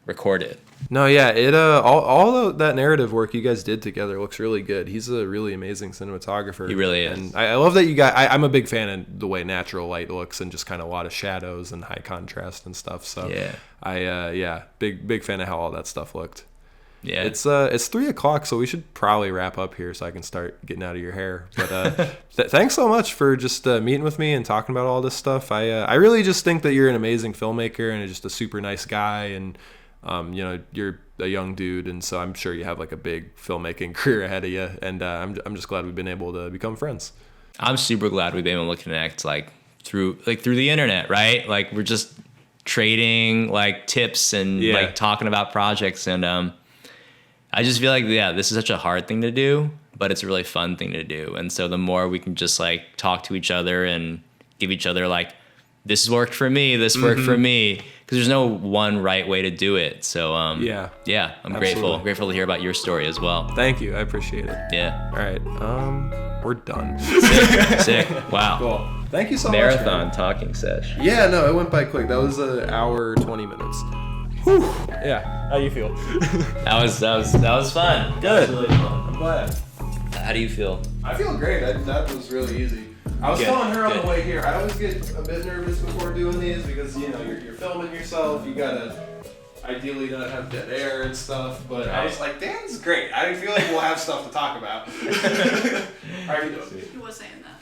recorded. No, yeah, it all of that narrative work you guys did together looks really good. He's a really amazing cinematographer. He really is. And I love that you guys. I'm a big fan of the way natural light looks and just kind of a lot of shadows and high contrast and stuff. So big fan of how all that stuff looked. Yeah, it's 3:00, so we should probably wrap up here so I can start getting out of your hair. But thanks so much for just meeting with me and talking about all this stuff. I really just think that you're an amazing filmmaker and just a super nice guy, and you know, you're a young dude, and so I'm sure you have like a big filmmaking career ahead of you. And I'm just glad we've been able to become friends. I'm super glad we've been able to connect through the internet, right? Like we're just trading like tips and like talking about projects, and I just feel like this is such a hard thing to do, but it's a really fun thing to do. And so the more we can just like talk to each other and give each other like, this worked for me, this worked for me, because there's no one right way to do it. So I'm absolutely grateful to hear about your story as well. Thank you, I appreciate it. Yeah. All right, we're done. Sick. Wow. Cool. Thank you so Marathon much. talking sesh. Yeah, no, it went by quick. That was an hour 20 minutes. Whew. Yeah. How you feel? That was fun. Good. That was really fun. I'm glad. How do you feel? I feel great. That was really easy. I was telling her on the way here, I always get a bit nervous before doing these because, you know, you're filming yourself. You gotta ideally not have dead air and stuff. But I was like, Dan's great. I feel like we'll have stuff to talk about. How are you doing? He was saying that.